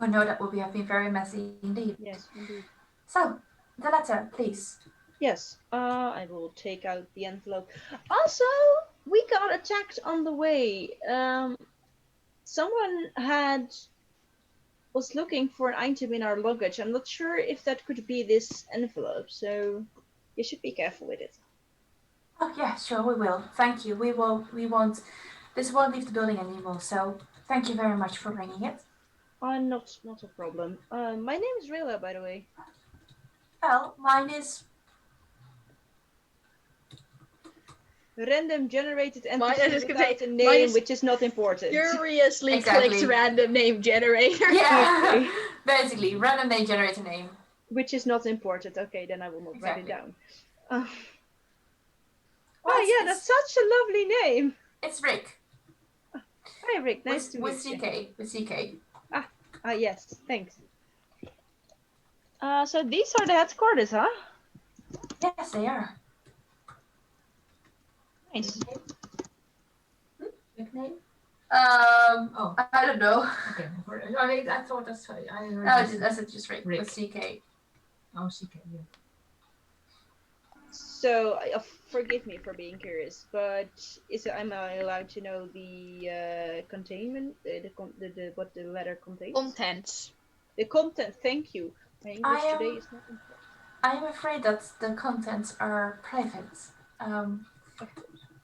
Oh no, that would have been very messy indeed. Yes, indeed. So, the letter, please. Yes. I will take out the envelope. Also, we got attacked on the way. Someone was looking for an item in our luggage. I'm not sure if that could be this envelope, so you should be careful with it. Oh yeah, sure, we will. Thank you. We won't. This won't leave the building anymore. So, thank you very much for bringing it. Not a problem. My name is Rilla, by the way. Well, mine is. Random generated Mine, I NPC just without say, a mine name, is which is not important. Furiously Exactly. clicks random name generator. Yeah, Okay. basically, random name generator name. Which is not important. Okay, then I will not write it Exactly. down. Well, Oh yeah, that's such a lovely name. It's Rick. Hi Rick, nice to with meet you. With CK. Yes, thanks. So these are the headquarters, huh? Yes, they are. Nice. Nickname? Oh, I don't know. Okay. I thought that's. That's just Rick. With CK. Oh, CK. Yeah. So, forgive me for being curious, but am I allowed to know the containment, what the letter contains? Contents. The content. Thank you. My English today is not important. I am afraid that the contents are private.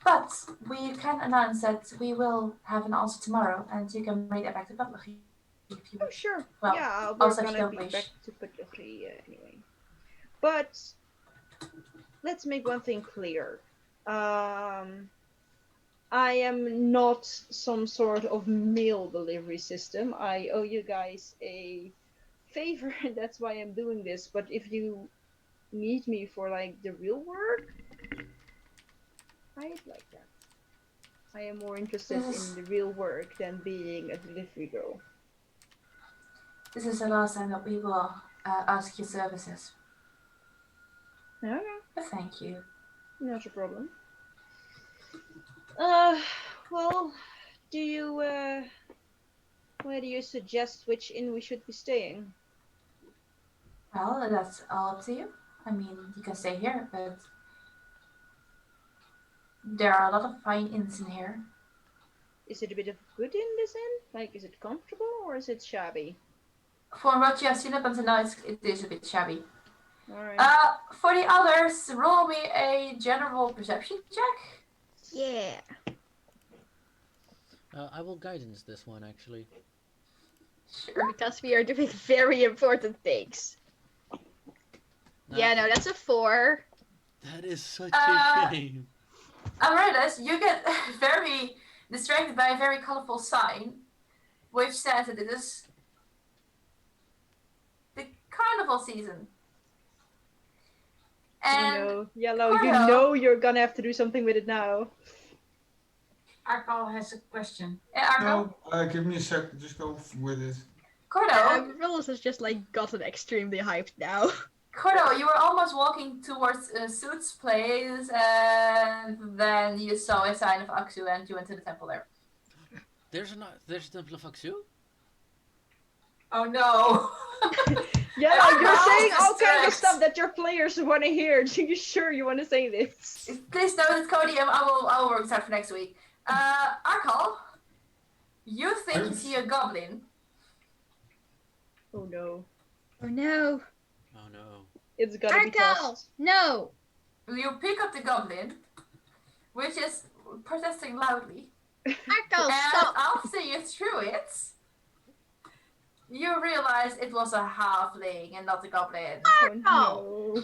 But we can announce that we will have an answer tomorrow, and you can bring that back to Butler if you Oh, wish. sure. Well, Yeah, we're also if you gonna don't be wish. back to Butler anyway. But let's make one thing clear. I am not some sort of mail delivery system. I owe you guys a favor, and that's why I'm doing this. But if you need me for like the real work, I'd like that. I am more interested in the real work than being a delivery girl. This is the last time that we will ask your services. Okay. But thank you. Not a problem. Well, do you, where do you suggest which inn we should be staying? Well, that's all up to you. I mean, you can stay here, but there are a lot of fine inns in here. Is it a bit of good in this inn? Like, is it comfortable or is it shabby? From what you have seen up until now, it is a bit shabby. Alright. For the others, roll me a general perception check. Yeah. I will guidance this one actually. Sure. Because we are doing very important things. Yeah, no, that's a 4. That is such a shame. Amaryllis, you get very distracted by a very colorful sign, which says that it is the carnival season. And no, Yellow, you know you're gonna have to do something with it now. Arco has a question. Arco? No, give me a sec. Just go with it. Cordo? Willis has just like gotten extremely hyped now. Cordo, you were almost walking towards Suit's place, and then you saw a sign of Aksu, and you went to the temple there. There's a temple of Aksu? Oh no! Yeah, like you're Archal saying all kinds of distracts. stuff that your players want to hear. Are you sure you want to say this? Please note it, Cody. I will work this out for next week. Archal, you think you see a goblin? Oh no. Oh no. Oh no. It's gotta be Arkel! tossed. No! You pick up the goblin, which is protesting loudly. Arkel, And stop! after you threw it, you realize it was a halfling and not a goblin. Oh no.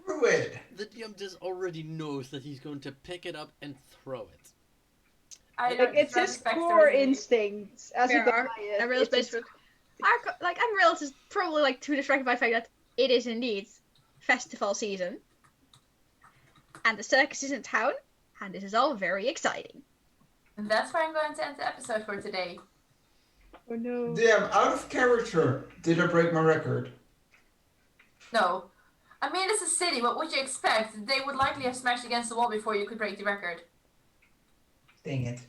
Through it. The DM just already knows that he's going to pick it up and throw it. Like, it's his core instincts as a Goliath. I realized Arkel, like, I'm realized probably like too distracted by the fact that it is indeed festival season. And the circus is in town, and this is all very exciting. And that's where I'm going to end the episode for today. Oh no. Damn, out of character. Did I break my record? No. I mean, it's a city. What would you expect? They would likely have smashed against the wall before you could break the record. Dang it.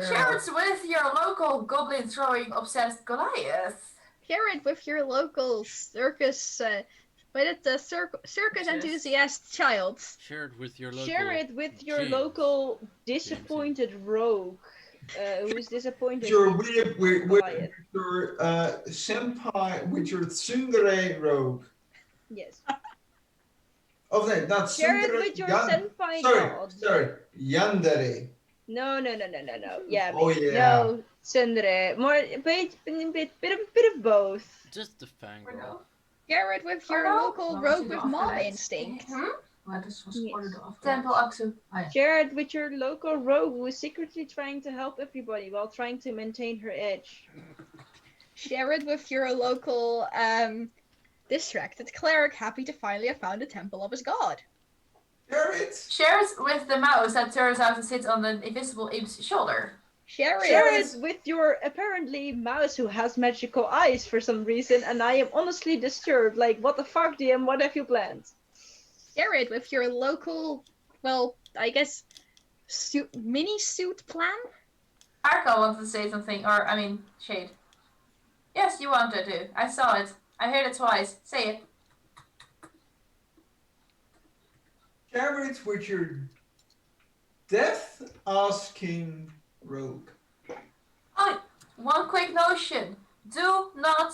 Share it with your local goblin throwing obsessed Goliath. Share it with your local circus, circus enthusiast child. Share it with your local. Share it with your James. local disappointed rogue. Who's disappointed Your with with Goliath. your senpai, with your tsundere rogue. Yes. Oh, no, not Share it tsundere, with your senpai god. Sorry, yandere. No. Yeah. Oh, maybe. yeah. No, Sundere. More a bit of both. Just the fangirl. Share it with your local rogue with mom instinct. Yes. Temple Aksu. Share it with your local rogue who is secretly trying to help everybody while trying to maintain her edge. Share it with your local distracted cleric happy to finally have found the temple of his god. Share it. Share it with the mouse that turns out to sit on the invisible imps shoulder. Share Share it. it with your apparently mouse who has magical eyes for some reason, and I am honestly disturbed. Like, what the fuck, DM? What have you planned? Share it with your local, well, I guess, mini suit plan? Arco wanted to say something, or, I mean, Shade. Yes, you wanted to. I saw it. I heard it twice. Say it. Share it with your death-asking rogue. Oh, one quick notion. Do not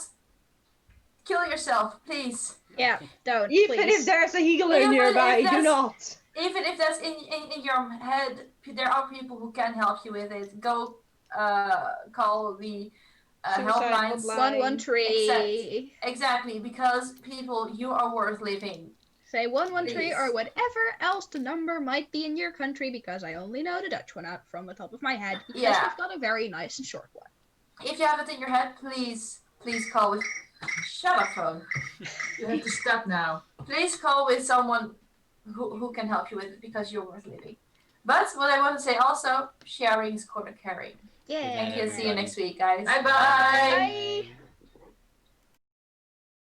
kill yourself, please. Yeah, don't, Even please. if there's a healer Even if nearby, do that's- not. Even if that's in your head, there are people who can help you with it. Go call the Suicide helplines. hotline. 113. Exactly, because people, you are worth living. Say 113 Please. or whatever else the number might be in your country, because I only know the Dutch one out from the top of my head, because Yeah. we've got a very nice and short one. If you have it in your head, please call with. Shut up, phone. You have to stop now. Please call with someone who can help you with it, because you're worth living. But what I want to say also, sharing is quarter caring. Yeah. Thank you. See you next week, guys. Bye-bye. Bye.